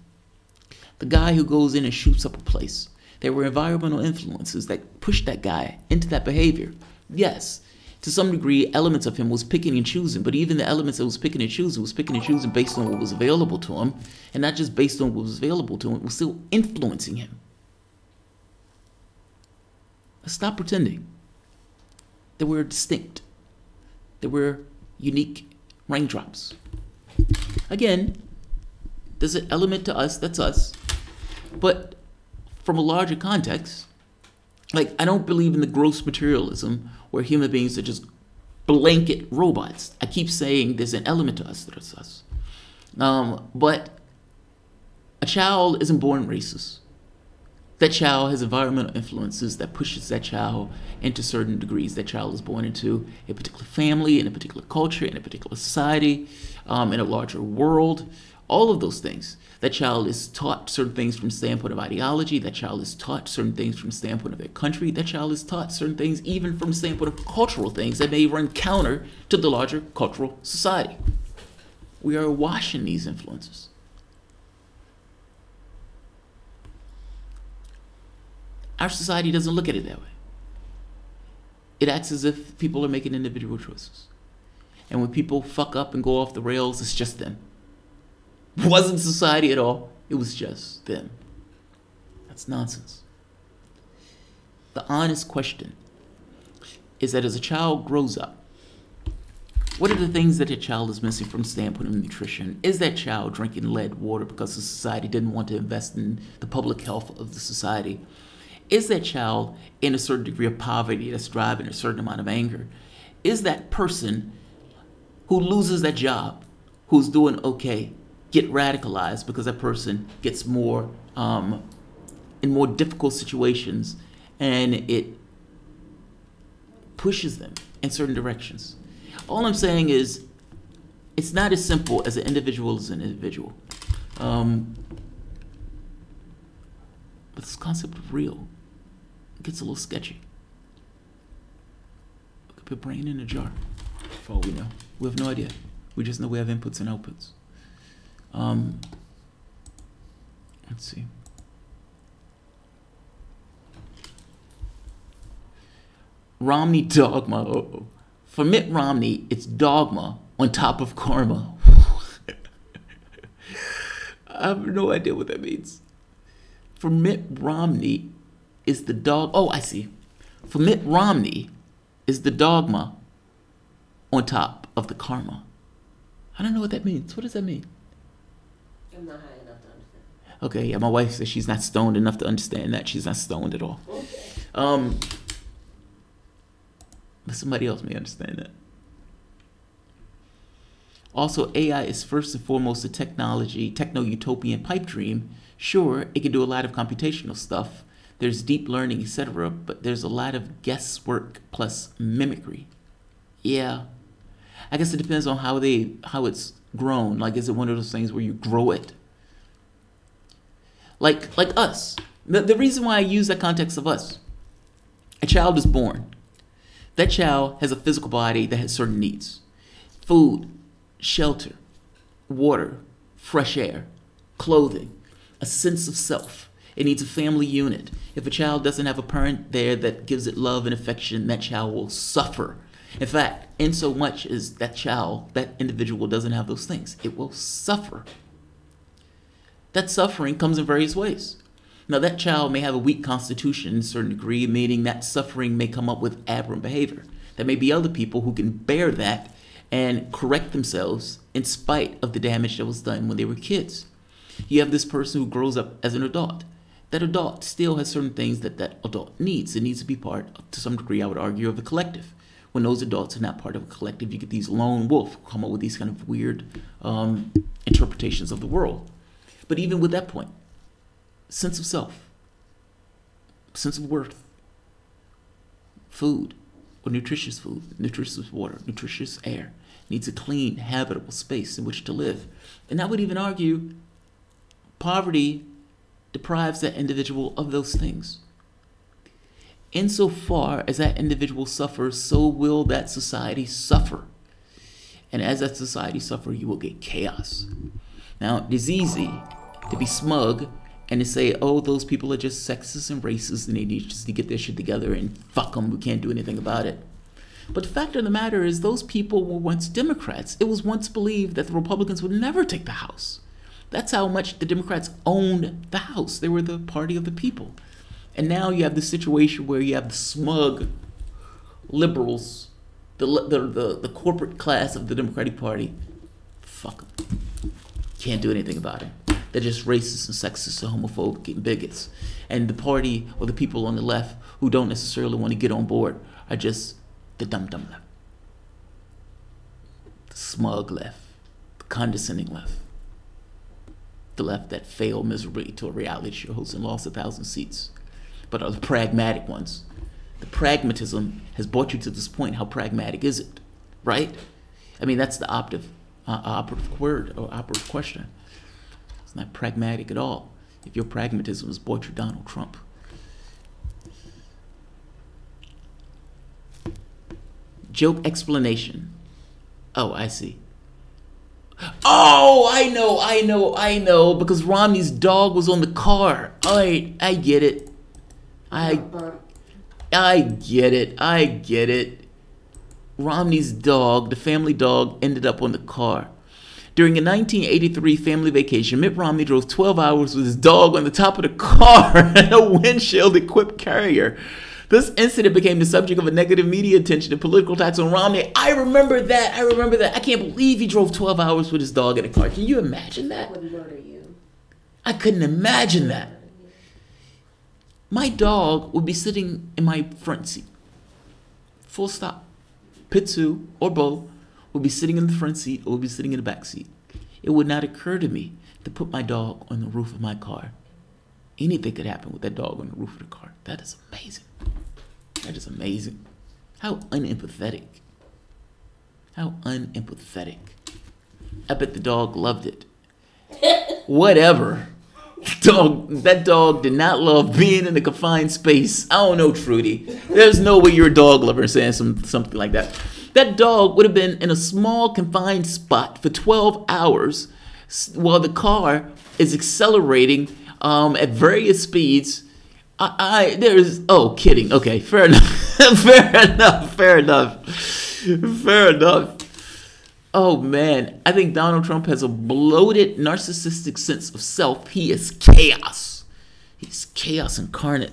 The guy who goes in and shoots up a place, there were environmental influences that pushed that guy into that behavior. Yes, to some degree, elements of him was picking and choosing, but even the elements that was picking and choosing based on what was available to him, and not just based on what was available to him, it was still influencing him. Let's stop pretending that we're distinct, that we're unique raindrops. Again, there's an element to us that's us, but from a larger context, like, I don't believe in the gross materialism where human beings are just blanket robots. I keep saying there's an element to us that is us. But a child isn't born racist. That child has environmental influences that pushes that child into certain degrees. That child is born into a particular family, in a particular culture, in a particular society, in a larger world. All of those things. That child is taught certain things from the standpoint of ideology. That child is taught certain things from the standpoint of their country. That child is taught certain things even from the standpoint of cultural things that may run counter to the larger cultural society. We are awash in these influences. Our society doesn't look at it that way. It acts as if people are making individual choices. And when people fuck up and go off the rails, it's just them. It wasn't society at all. It was just them. That's nonsense. The honest question is that as a child grows up, what are the things that a child is missing from the standpoint of nutrition? Is that child drinking lead water because the society didn't want to invest in the public health of the society? Is that child in a certain degree of poverty that's driving a certain amount of anger? Is that person who loses that job, who's doing okay, get radicalized because that person gets more in more difficult situations, and it pushes them in certain directions? All I'm saying is it's not as simple as an individual as an individual. But this concept of real gets a little sketchy. It could be a brain in a jar, for all we know. We have no idea. We just know we have inputs and outputs. Let's see. Romney dogma. Uh-oh. For Mitt Romney, it's dogma on top of karma. I have no idea what that means. For Mitt Romney is the dog. Oh, I see. For Mitt Romney is the dogma on top of the karma. I don't know what that means. What does that mean? I'm not high enough to understand. Okay, yeah, my wife says she's not stoned enough to understand that. She's not stoned at all. Okay. But somebody else may understand that. Also, AI is first and foremost a techno-utopian pipe dream. Sure, it can do a lot of computational stuff. There's deep learning, etc., but there's a lot of guesswork plus mimicry. Yeah. I guess it depends on how it's grown. Like, is it one of those things where you grow it? Like us. The reason why I use that context of us. A child is born. That child has a physical body that has certain needs. Food, shelter, water, fresh air, clothing, a sense of self. It needs a family unit. If a child doesn't have a parent there that gives it love and affection, that child will suffer. In fact, in so much as that child, that individual doesn't have those things, it will suffer. That suffering comes in various ways. Now, that child may have a weak constitution in a certain degree, meaning that suffering may come up with aberrant behavior. There may be other people who can bear that and correct themselves in spite of the damage that was done when they were kids. You have this person who grows up as an adult. That adult still has certain things that adult needs. It needs to be part, to some degree, I would argue, of a collective. When those adults are not part of a collective, you get these lone wolf who come up with these kind of weird interpretations of the world. But even with that point, sense of self, sense of worth, food, or nutritious food, nutritious water, nutritious air, needs a clean, habitable space in which to live. And I would even argue Poverty deprives that individual of those things. Insofar as that individual suffers, so will that society suffer. And as that society suffers, you will get chaos. Now, it's easy to be smug and to say, oh, those people are just sexist and racist and they need just to get their shit together and fuck them, we can't do anything about it. But the fact of the matter is those people were once Democrats. It was once believed that the Republicans would never take the House. That's how much the Democrats owned the House. They were the party of the people. And now you have the situation where you have the smug liberals, the corporate class of the Democratic Party. Fuck them. Can't do anything about it. They're just racist and sexist and homophobic and bigots. And the party or the people on the left who don't necessarily want to get on board are just the dumb left. The smug left. The condescending left. The left that failed miserably to a reality show host and lost 1,000 seats. But are the pragmatic ones. The pragmatism has brought you to this point. How pragmatic is it? Right? I mean, that's the operative word or operative question. It's not pragmatic at all. If your pragmatism has brought you Donald Trump. Joke explanation. Oh, I see. Oh, I know. Because Romney's dog was on the car. All right, I get it. I get it. Romney's dog, the family dog, ended up on the car. During a 1983 family vacation, Mitt Romney drove 12 hours with his dog on the top of the car in a windshield-equipped carrier. This incident became the subject of a negative media attention and political attacks on Romney. I remember that. I can't believe he drove 12 hours with his dog in a car. Can you imagine that? I would murder you. I couldn't imagine that. My dog would be sitting in my front seat. Full stop. Pitsu or Bo would be sitting in the front seat or would be sitting in the back seat. It would not occur to me to put my dog on the roof of my car. Anything could happen with that dog on the roof of the car. That is amazing. That is amazing. How unempathetic. How unempathetic. I bet the dog loved it. Whatever. That dog did not love being in a confined space. I don't know, Trudy. There's no way you're a dog lover saying something like that. That dog would have been in a small confined spot for 12 hours while the car is accelerating at various speeds. Kidding. Okay, fair enough. Fair enough. Oh man, I think Donald Trump has a bloated, narcissistic sense of self. He is chaos. He's chaos incarnate.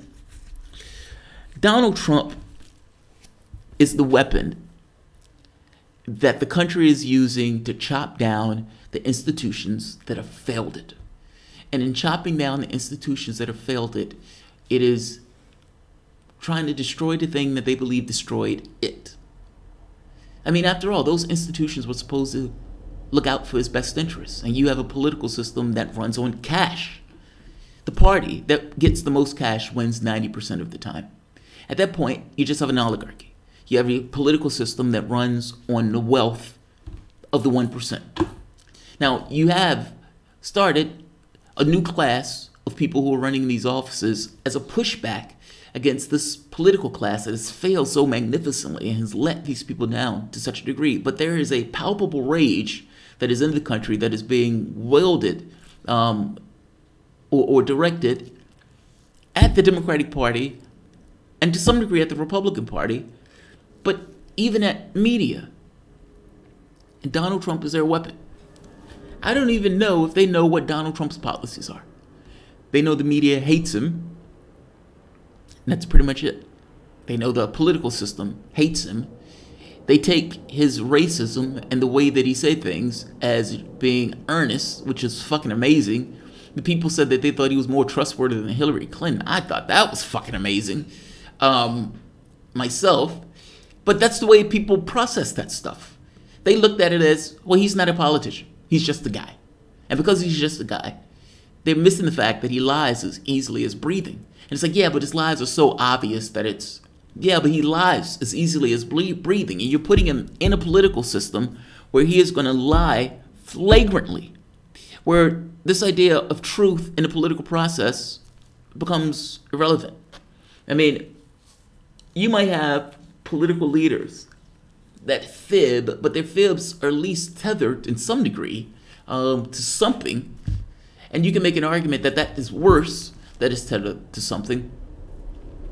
Donald Trump is the weapon that the country is using to chop down the institutions that have failed it. And in chopping down the institutions that have failed it, it is trying to destroy the thing that they believe destroyed it. I mean, after all, those institutions were supposed to look out for his best interests. And you have a political system that runs on cash. The party that gets the most cash wins 90% of the time. At that point, you just have an oligarchy. You have a political system that runs on the wealth of the 1%. Now, you have started a new class of people who are running these offices as a pushback against this political class that has failed so magnificently and has let these people down to such a degree. But there is a palpable rage that is in the country that is being wielded or directed at the Democratic Party and to some degree at the Republican Party, but even at media. And Donald Trump is their weapon. I don't even know if they know what Donald Trump's policies are. They know the media hates him. And that's pretty much it. They know the political system hates him. They take his racism and the way that he said things as being earnest, which is fucking amazing. The people said that they thought he was more trustworthy than Hillary Clinton. I thought that was fucking amazing. Myself. But that's the way people process that stuff. They looked at it as, well, he's not a politician. He's just a guy. And because he's just a guy, they're missing the fact that he lies as easily as breathing. And it's like, yeah, but his lies are so obvious that it's, yeah, but he lies as easily as breathing. And you're putting him in a political system where he is going to lie flagrantly, where this idea of truth in the political process becomes irrelevant. I mean, you might have political leaders that fib, but their fibs are at least tethered in some degree to something. And you can make an argument that that is worse, that is tethered to something.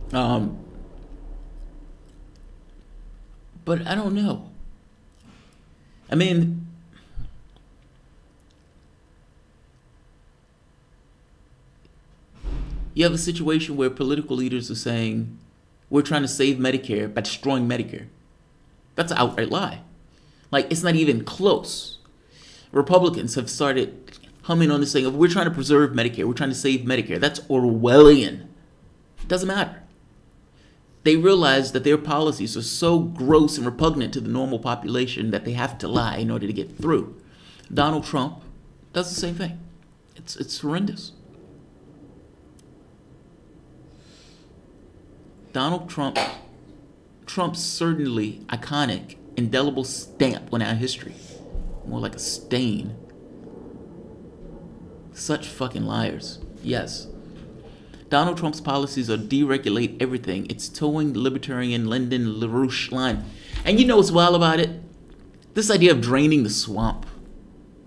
But I don't know. I mean, you have a situation where political leaders are saying, we're trying to save Medicare by destroying Medicare. That's an outright lie. Like, it's not even close. Republicans have started humming on this thing of, we're trying to preserve Medicare, we're trying to save Medicare. That's Orwellian. It doesn't matter. They realize that their policies are so gross and repugnant to the normal population that they have to lie in order to get through. Donald Trump does the same thing. It's horrendous. Donald Trump's certainly iconic, indelible stamp on our history. More like a stain. Such fucking liars. Yes. Donald Trump's policies are deregulate everything. It's towing the libertarian Lyndon LaRouche line. And you know what's wild about it? This idea of draining the swamp.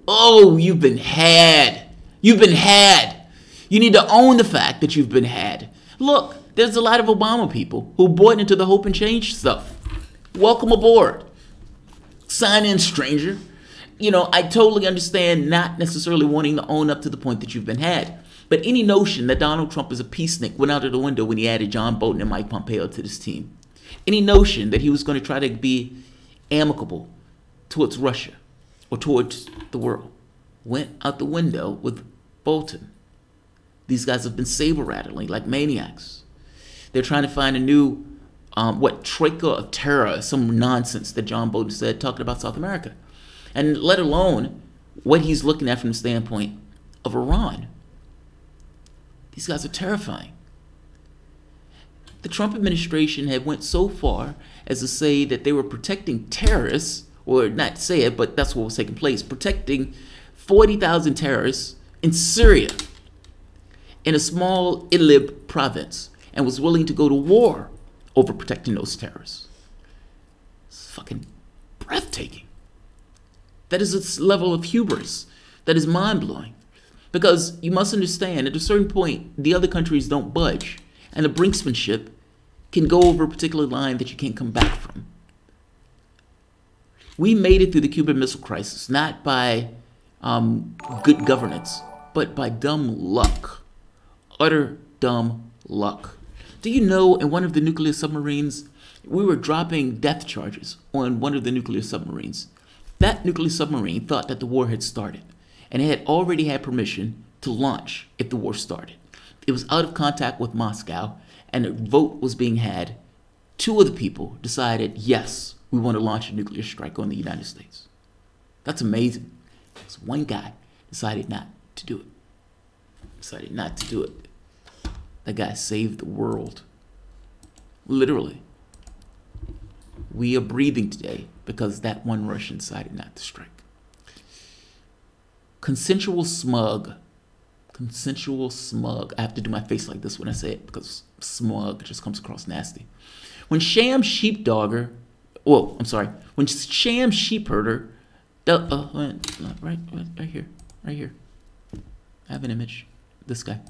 Oh, you've been had. You've been had. You need to own the fact that you've been had. Look, there's a lot of Obama people who bought into the hope and change stuff. Welcome aboard. Sign in, stranger. You know, I totally understand not necessarily wanting to own up to the point that you've been had. But any notion that Donald Trump is a peacenik went out of the window when he added John Bolton and Mike Pompeo to this team. Any notion that he was going to try to be amicable towards Russia or towards the world went out the window with Bolton. These guys have been saber-rattling like maniacs. They're trying to find a new, troika of terror, some nonsense that John Bolton said, talking about South America. And let alone what he's looking at from the standpoint of Iran. These guys are terrifying. The Trump administration had went so far as to say that they were protecting terrorists, or not say it, but that's what was taking place, protecting 40,000 terrorists in Syria, in a small Idlib province, and was willing to go to war over protecting those terrorists. It's fucking breathtaking. That is its level of hubris. That is mind-blowing. Because you must understand, at a certain point, the other countries don't budge. And the brinksmanship can go over a particular line that you can't come back from. We made it through the Cuban Missile Crisis, not by good governance, but by dumb luck. Utter dumb luck. Do you know in one of the nuclear submarines, we were dropping death charges on one of the nuclear submarines. That nuclear submarine thought that the war had started. And it had already had permission to launch if the war started. It was out of contact with Moscow, and a vote was being had. Two of the people decided, yes, we want to launch a nuclear strike on the United States. That's amazing. Because one guy decided not to do it. That guy saved the world. Literally. We are breathing today because that one Russian decided not to strike. Consensual smug. I have to do my face like this when I say it because smug just comes across nasty. When sham sheepherder, right here. I have an image. This guy.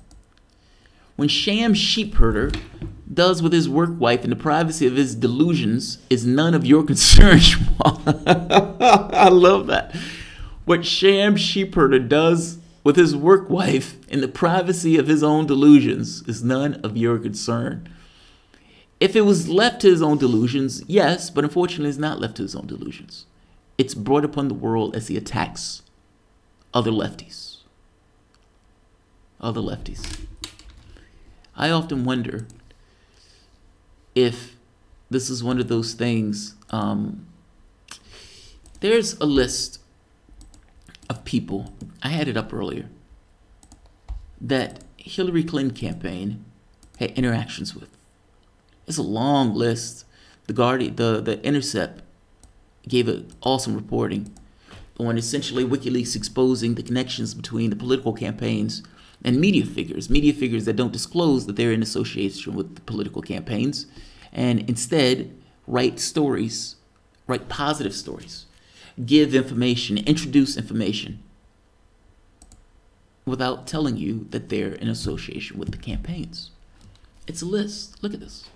When sham sheepherder does with his work wife in the privacy of his delusions is none of your concern. I love that. What sham sheepherder does with his work wife in the privacy of his own delusions is none of your concern. If it was left to his own delusions, yes, but unfortunately it's not left to his own delusions. It's brought upon the world as he attacks other lefties. I often wonder if this is one of those things. There's a list of people, I had it up earlier, that Hillary Clinton campaign had interactions with. It's a long list. The Intercept gave it awesome reporting. on essentially WikiLeaks exposing the connections between the political campaigns and media figures that don't disclose that they're in association with the political campaigns, and instead write stories, write positive stories, give information, introduce information without telling you that they're in association with the campaigns. It's a list. Look at this.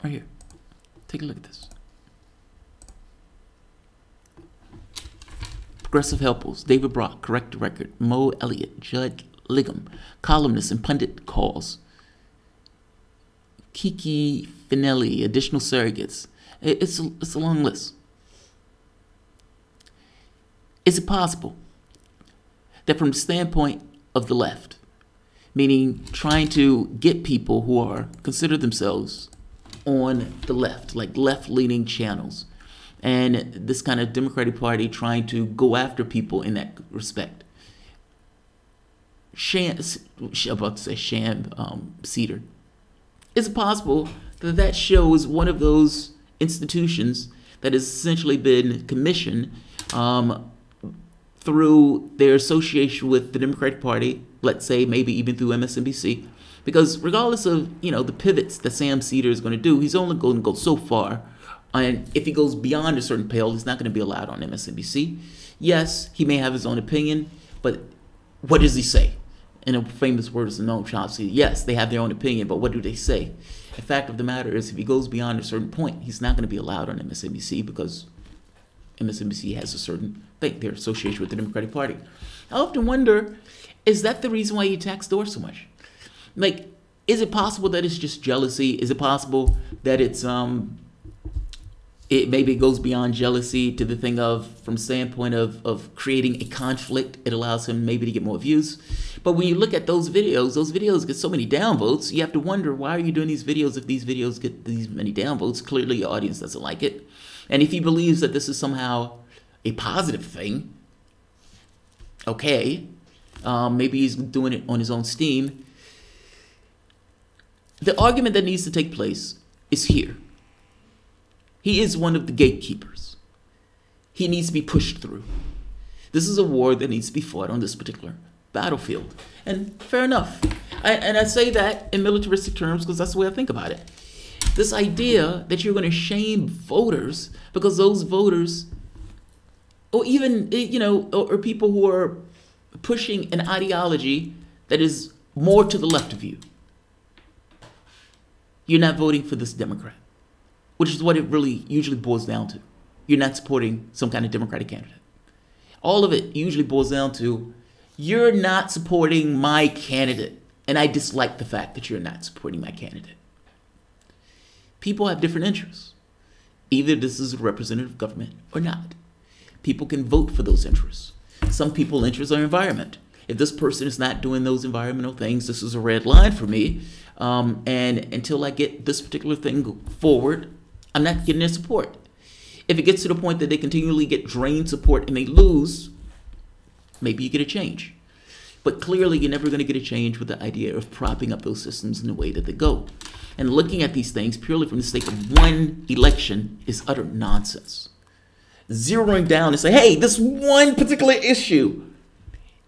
Right here. Take a look at this. Progressive helpers: David Brock, Correct the Record, Mo Elliott, Judd Liggum, columnists and pundit calls, Kiki Finelli, additional surrogates. It's a long list. Is it possible that from the standpoint of the left, meaning trying to get people who are consider themselves on the left, like left-leaning channels, and this kind of Democratic Party trying to go after people in that respect, Cedar, is it possible that that show is one of those institutions that has essentially been commissioned through their association with the Democratic Party, let's say maybe even through MSNBC? Because regardless of, the pivots that Sam Cedar is going to do, he's only going to go so far. And if he goes beyond a certain pale, he's not going to be allowed on MSNBC. Yes, he may have his own opinion, but what does he say? In a famous words of Noam Chomsky, yes, they have their own opinion, but what do they say? The fact of the matter is, if he goes beyond a certain point, he's not going to be allowed on MSNBC because MSNBC has a certain thing, their association with the Democratic Party. I often wonder, is that the reason why he attacks Doar so much? Like, is it possible that it's just jealousy? Is it possible that it's it maybe goes beyond jealousy to the thing of, from standpoint of creating a conflict, it allows him maybe to get more views? But when you look at those videos get so many downvotes, you have to wonder, why are you doing these videos if these videos get these many downvotes? Clearly your audience doesn't like it. And if he believes that this is somehow a positive thing, okay, maybe he's doing it on his own steam. The argument that needs to take place is here. He is one of the gatekeepers. He needs to be pushed through. This is a war that needs to be fought on this particular battlefield. And fair enough. I say that in militaristic terms because that's the way I think about it. This idea that you're going to shame voters because those voters, or even, or people who are pushing an ideology that is more to the left of you, you're not voting for this Democrat, which is what it really usually boils down to. You're not supporting some kind of Democratic candidate. All of it usually boils down to, you're not supporting my candidate, and I dislike the fact that you're not supporting my candidate. People have different interests. Either this is a representative government or not. People can vote for those interests. Some people's interests are environment. If this person is not doing those environmental things, this is a red line for me. And until I get this particular thing forward, I'm not getting their support. If it gets to the point that they continually get drained support and they lose, maybe you get a change. But clearly, you're never going to get a change with the idea of propping up those systems in the way that they go. And looking at these things purely from the sake of one election is utter nonsense. Zeroing down and say, hey, this one particular issue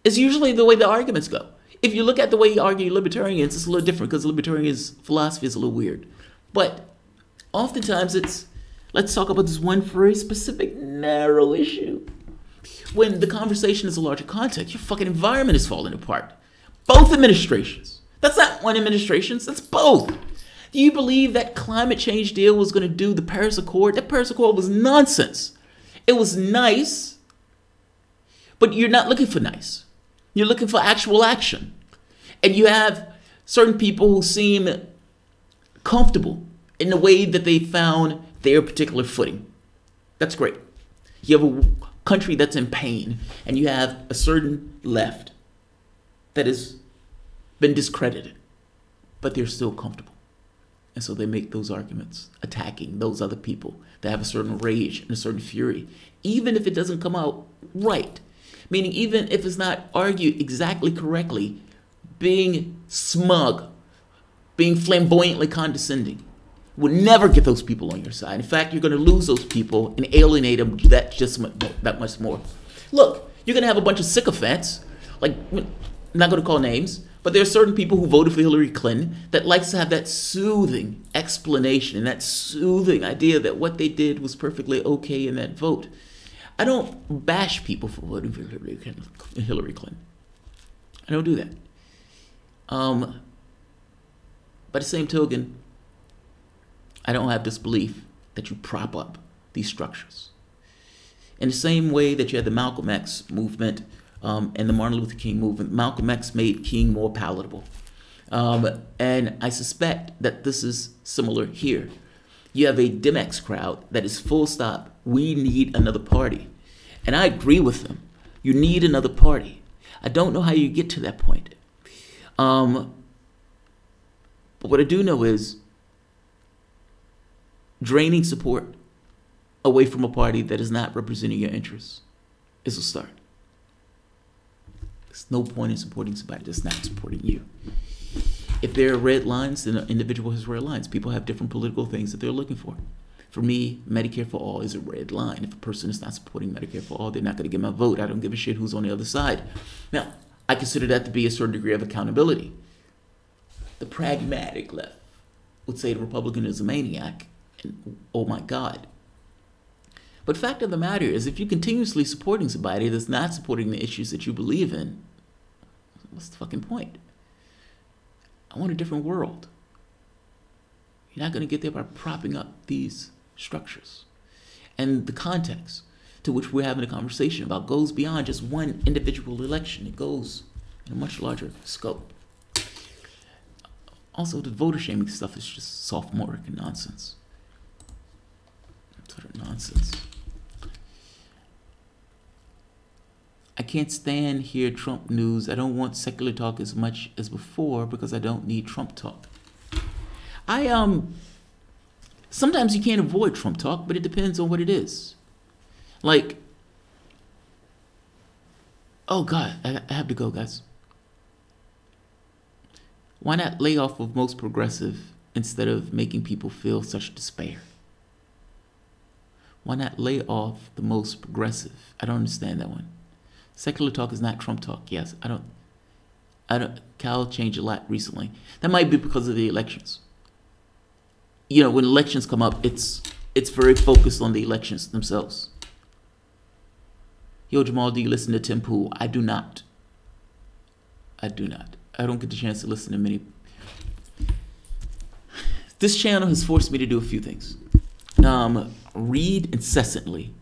is usually the way the arguments go. If you look at the way you argue libertarians, it's a little different because libertarians' philosophy is a little weird. But oftentimes it's, let's talk about this one very specific, narrow issue. When the conversation is a larger context, your fucking environment is falling apart. Both administrations. That's not one administration, that's both. Do you believe that climate change deal was going to do the Paris Accord? That Paris Accord was nonsense. It was nice, but you're not looking for nice. You're looking for actual action. And you have certain people who seem comfortable in the way that they found their particular footing. That's great. You have a country that's in pain, and you have a certain left that has been discredited, but they're still comfortable. And so they make those arguments, attacking those other people that have a certain rage and a certain fury, even if it doesn't come out right. Meaning, even if it's not argued exactly correctly, being smug, being flamboyantly condescending, will never get those people on your side. In fact, you're going to lose those people and alienate them that much more. Look, you're going to have a bunch of sycophants, like, I'm not going to call names, but there are certain people who voted for Hillary Clinton that likes to have that soothing explanation and that soothing idea that what they did was perfectly okay in that vote. I don't bash people for voting for Hillary Clinton. I don't do that. By the same token, I don't have this belief that you prop up these structures. In the same way that you had the Malcolm X movement and the Martin Luther King movement, Malcolm X made King more palatable. And I suspect that this is similar here. You have a Demex crowd that is full stop, we need another party. And I agree with them. You need another party. I don't know how you get to that point. But what I do know is draining support away from a party that is not representing your interests is a start. There's no point in supporting somebody that's not supporting you. If there are red lines, then an individual has red lines. People have different political things that they're looking for. For me, Medicare for all is a red line. If a person is not supporting Medicare for all, they're not going to get my vote. I don't give a shit who's on the other side. Now, I consider that to be a certain degree of accountability. The pragmatic left would say the Republican is a maniac. And, oh my God. But the fact of the matter is, if you're continuously supporting somebody that's not supporting the issues that you believe in, what's the fucking point? I want a different world. You're not going to get there by propping up these structures. And the context to which we're having a conversation about goes beyond just one individual election. It goes in a much larger scope. Also, the voter shaming stuff is just sophomoric and nonsense. Sort of nonsense. I can't stand hear Trump news. I don't want secular talk as much as before because I don't need Trump talk. Sometimes you can't avoid Trump talk, but it depends on what it is. Like, oh God, I have to go, guys. Why not lay off of most progressive instead of making people feel such despair? Why not lay off the most progressive? I don't understand that one. Secular talk is not Trump talk. Yes, I don't. Cal changed a lot recently. That might be because of the elections. You know, when elections come up, it's very focused on the elections themselves. Yo, Jamal, do you listen to Tim Pool? I do not. I do not. I don't get the chance to listen to many. This channel has forced me to do a few things. Read incessantly,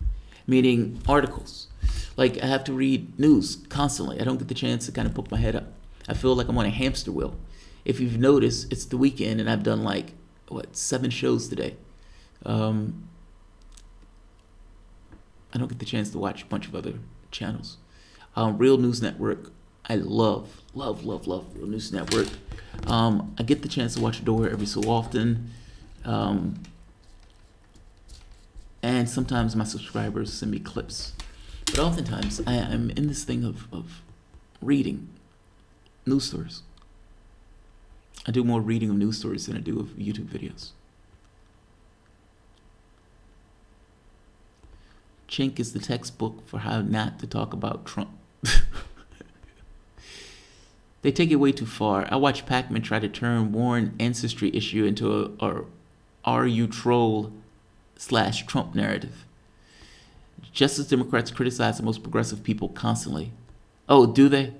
meaning articles. Like, I have to read news constantly. I don't get the chance to kind of poke my head up. I feel like I'm on a hamster wheel. If you've noticed, it's the weekend and I've done like, 7 shows today. I don't get the chance to watch a bunch of other channels. Real News Network, I love Real News Network. I get the chance to watch Door every so often. And sometimes my subscribers send me clips. But oftentimes, I'm in this thing of reading news stories. I do more reading of news stories than I do of YouTube videos. Chink is the textbook for how not to talk about Trump. They take it way too far. I watched Pac-Man try to turn Warren ancestry issue into a "are you troll" / Trump narrative. Just as Democrats criticize the most progressive people constantly. Oh, do they?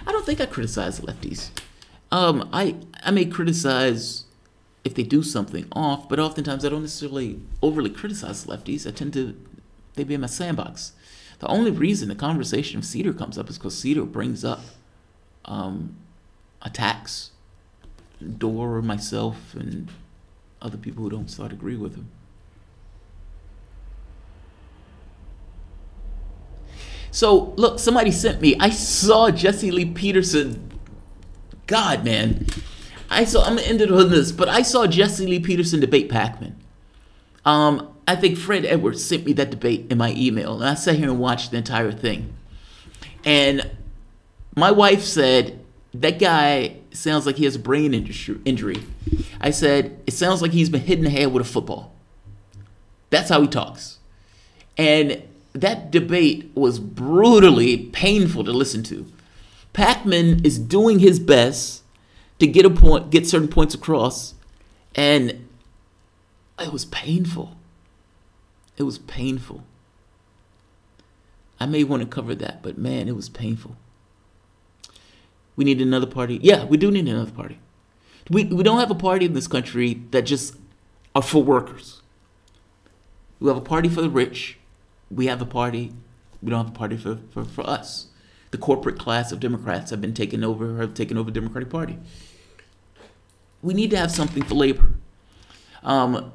I don't think I criticize the lefties. I may criticize if they do something off, but oftentimes I don't necessarily overly criticize the lefties. They be in my sandbox. The only reason the conversation of Cedar comes up is because Cedar brings up attacks, Door, myself, and other people who don't start to agree with him. So, look, somebody sent me, I saw Jesse Lee Peterson. God, man. I'm going to end it on this, but I saw Jesse Lee Peterson debate Pac-Man. I think Fred Edwards sent me that debate in my email, and I sat here and watched the entire thing. And my wife said, that guy it sounds like he has a brain injury. I said, it sounds like he's been hit in the head with a football. That's how he talks. And that debate was brutally painful to listen to. Pac-Man is doing his best to get certain points across, and it was painful. It was painful. I may want to cover that, but man, it was painful. We need another party. Yeah, we do need another party. We don't have a party in this country that just are for workers. We have a party for the rich. We have a party. We don't have a party for us. The corporate class of Democrats have taken over the Democratic Party. We need to have something for labor.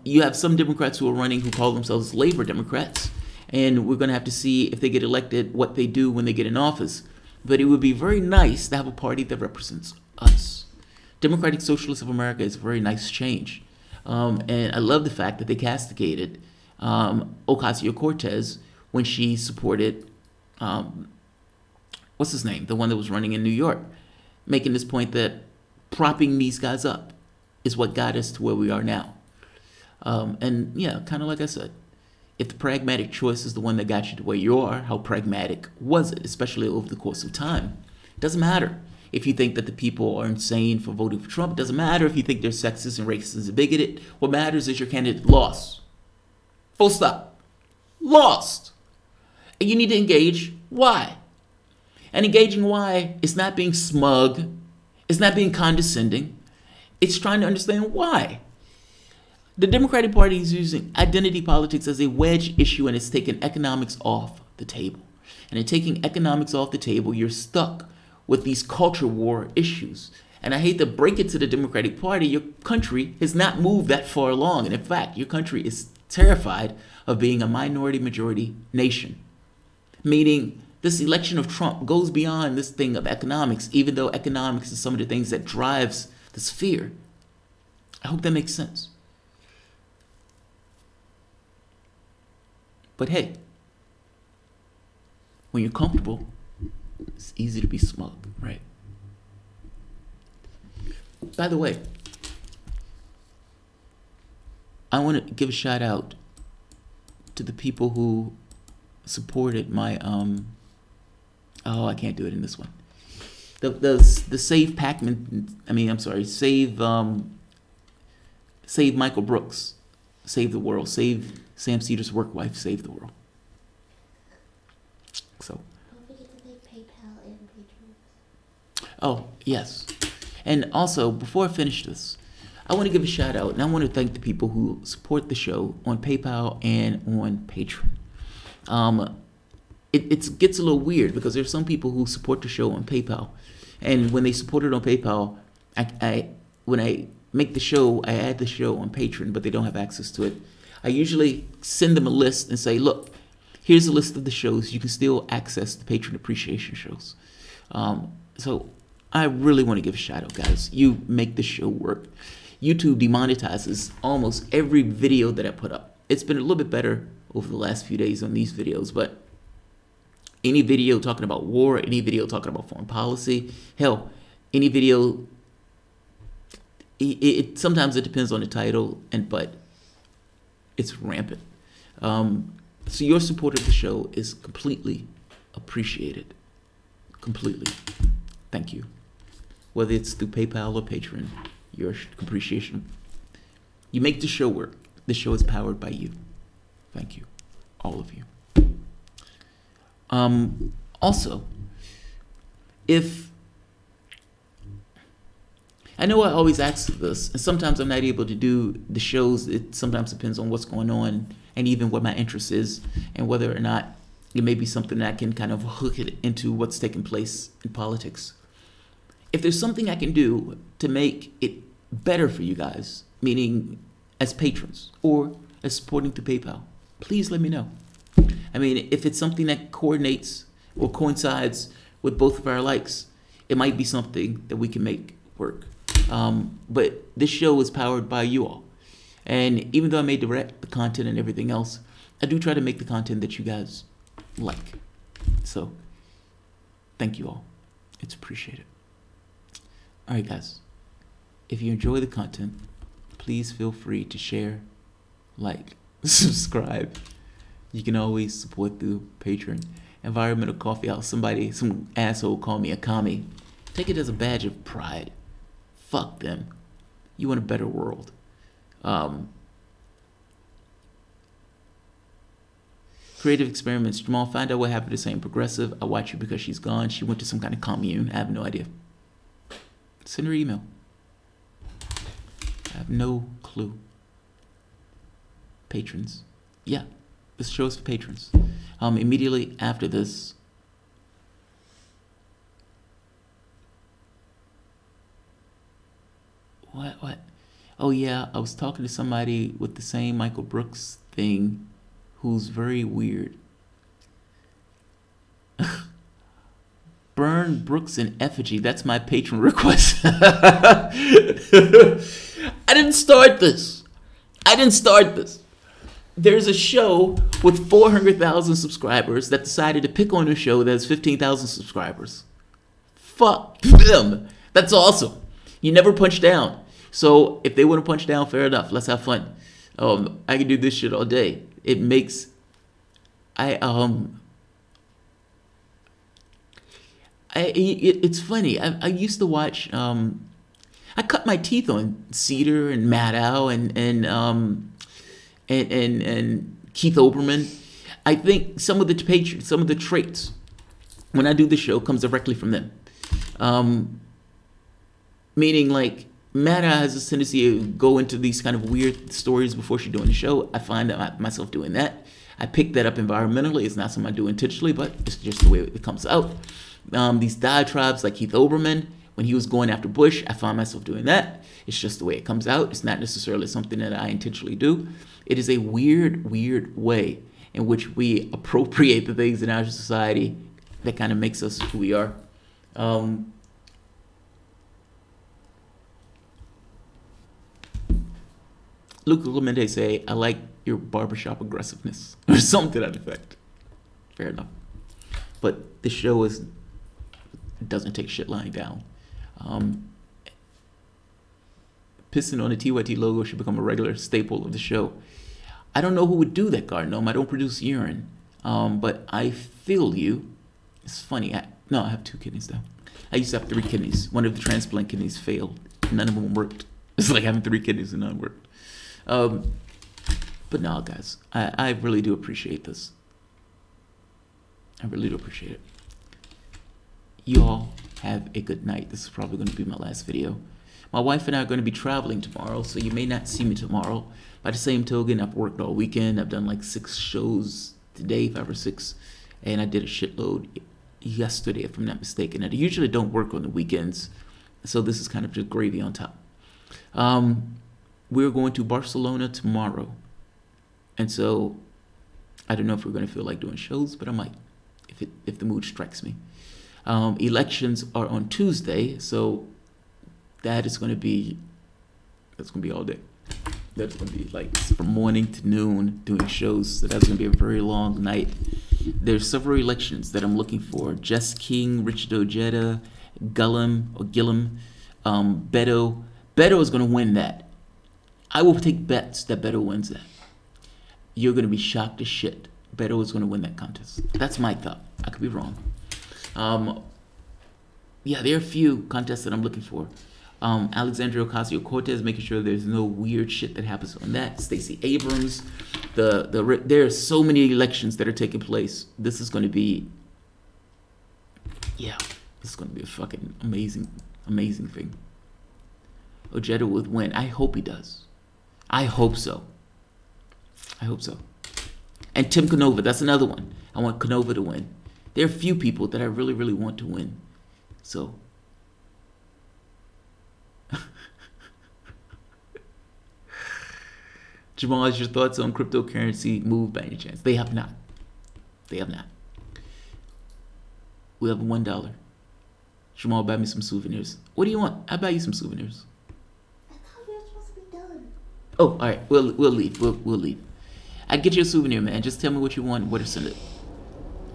You have some Democrats who are running who call themselves labor Democrats, and we're going to have to see if they get elected what they do when they get in office. But it would be very nice to have a party that represents us. Democratic Socialists of America is a very nice change. And I love the fact that they castigated Ocasio-Cortez when she supported, what's his name? The one that was running in New York, making this point that propping these guys up is what got us to where we are now. And yeah, kind of like I said, if the pragmatic choice is the one that got you to where you are, how pragmatic was it, especially over the course of time? It doesn't matter if you think that the people are insane for voting for Trump. It doesn't matter if you think they're sexist and racist and bigoted. What matters is your candidate lost. Full stop. Lost. And you need to engage why. And engaging why is not being smug. It's not being condescending. It's trying to understand why. The Democratic Party is using identity politics as a wedge issue, and it's taken economics off the table. And in taking economics off the table, you're stuck with these culture war issues. And I hate to break it to the Democratic Party, your country has not moved that far along. And in fact, your country is terrified of being a minority-majority nation. Meaning, this election of Trump goes beyond this thing of economics, even though economics is some of the things that drives this fear. I hope that makes sense. But hey, when you're comfortable, it's easy to be smug, right? By the way, I want to give a shout out to the people who supported my I can't do it in this one. The Save Pac-Man, Save Michael Brooks, Save the World, Save Sam Cedar's work wife, Save the World. So. Don't forget to thank PayPal and Patreon. Oh, yes. And also, before I finish this, I want to give a shout out, and I want to thank the people who support the show on PayPal and on Patreon. It gets a little weird because there's some people who support the show on PayPal, and when they support it on PayPal, when I make the show, I add the show on Patreon, but they don't have access to it. I usually send them a list and say, look, here's a list of the shows. You can still access the Patron Appreciation shows. So I really want to give a shout out, guys. You make the show work. YouTube demonetizes almost every video that I put up. It's been a little bit better over the last few days on these videos, but any video talking about war, any video talking about foreign policy, hell, any video, sometimes it depends on the title, but it's rampant. So your support of the show is completely appreciated. Completely. Thank you. Whether it's through PayPal or Patreon, your appreciation. You make the show work. The show is powered by you. Thank you. All of you. Also, if I know I always ask this, and sometimes I'm not able to do the shows. It sometimes depends on what's going on and even what my interest is and whether or not it may be something that can kind of hook it into what's taking place in politics. If there's something I can do to make it better for you guys, meaning as patrons or as supporting through PayPal, please let me know. I mean, if it's something that coordinates or coincides with both of our likes, it might be something that we can make work. But this show is powered by you all. And even though I may direct the content and everything else, I do try to make the content that you guys like. So, thank you all. It's appreciated. Alright guys, if you enjoy the content, please feel free to share, like, subscribe. You can always support through Patreon. Environmental Coffee House. Some asshole called me a commie. Take it as a badge of pride. Fuck them. You want a better world. Creative Experiments. Jamal, find out what happened to Saint Progressive. I watch you because she's gone. She went to some kind of commune. I have no idea. Send her email. I have no clue. Patrons. Yeah, this show is for patrons. Immediately after this, what? Oh yeah, I was talking to somebody with the same Michael Brooks thing, who's very weird. Burn Brooks in effigy. That's my patron request. I didn't start this. There's a show with 400,000 subscribers that decided to pick on a show that has 15,000 subscribers. Fuck them. That's awesome. You never punch down. So if they want to punch down, fair enough. Let's have fun. I can do this shit all day. It makes... it's funny. I used to watch... I cut my teeth on Cedar and Maddow and Keith Olbermann. I think some of the traits when I do the show comes directly from them. Meaning, like, Maddow has a tendency to go into these kind of weird stories before she's doing the show. I find myself doing that. I pick that up environmentally. It's not something I do intentionally, but it's just the way it comes out. These diatribes like Keith Olbermann, when he was going after Bush, I found myself doing that. It's just the way it comes out. It's not necessarily something that I intentionally do. It is a weird way in which we appropriate the things in our society that kind of makes us who we are. Luca Clemente say, I like your barbershop aggressiveness, or something to that effect. Fair enough. But the show doesn't take shit lying down. Pissing on the TYT logo should become a regular staple of the show. I don't know who would do that, Gardenome. I don't produce urine. But I feel you. It's funny. I have 2 kidneys now. I used to have 3 kidneys. One of the transplant kidneys failed. None of them worked. It's like having 3 kidneys and none worked. But no, guys, I really do appreciate this. I really do appreciate it. You all have a good night. This is probably going to be my last video. My wife and I are going to be traveling tomorrow, so you may not see me tomorrow. By the same token, I've worked all weekend. I've done like 6 shows today, 5 or 6, and I did a shitload yesterday, if I'm not mistaken. I usually don't work on the weekends, so this is kind of just gravy on top. We're going to Barcelona tomorrow, and so I don't know if we're going to feel like doing shows, but I might, if the mood strikes me. Elections are on Tuesday, so that's going to be all day. That's going to be like from morning to noon doing shows, so that's going to be a very long night. There's several elections that I'm looking for. Jess King, Richard Ojeda, Gillum, Beto. Beto is going to win that. I will take bets that Beto wins that. You're going to be shocked as shit. Beto is going to win that contest. That's my thought. I could be wrong. Yeah, there are a few contests that I'm looking for. Alexandria Ocasio-Cortez, making sure there's no weird shit that happens on that. Stacey Abrams. There are so many elections that are taking place. This is going to be, this is going to be a fucking amazing thing. Ojeda would win. I hope he does. I hope so. And Tim Canova, that's another one. I want Canova to win. There are a few people that I really, really want to win. So, Jamal, is your thoughts on cryptocurrency move by any chance? They have not. We have $1. Jamal, buy me some souvenirs. What do you want? I'll buy you some souvenirs. I thought we were supposed to be done. Oh, all right. We'll leave. We'll leave. I'd get you a souvenir, man. Just tell me what you want and where to send it.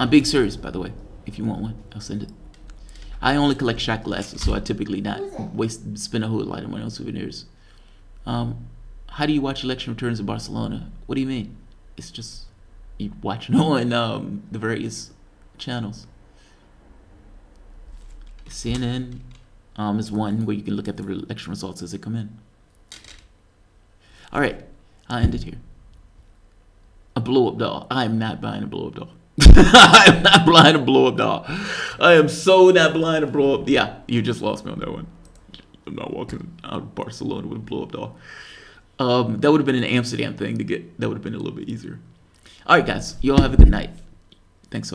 I'm being serious, by the way. If you want one, I'll send it. I only collect shot glasses, so I typically not Who's that? spend a whole lot of money on souvenirs. How do you watch election returns in Barcelona? What do you mean? It's just you watch it on the various channels. CNN is one where you can look at the election results as they come in. All right, I'll end it here. A blow-up doll. I am not buying a blow-up doll. I am not buying a blow-up doll. I am so not buying a blow-up. Yeah, you just lost me on that one. I'm not walking out of Barcelona with a blow-up doll. That would have been an Amsterdam thing to get. That would have been a little bit easier. All right, guys. You all have a good night. Thanks so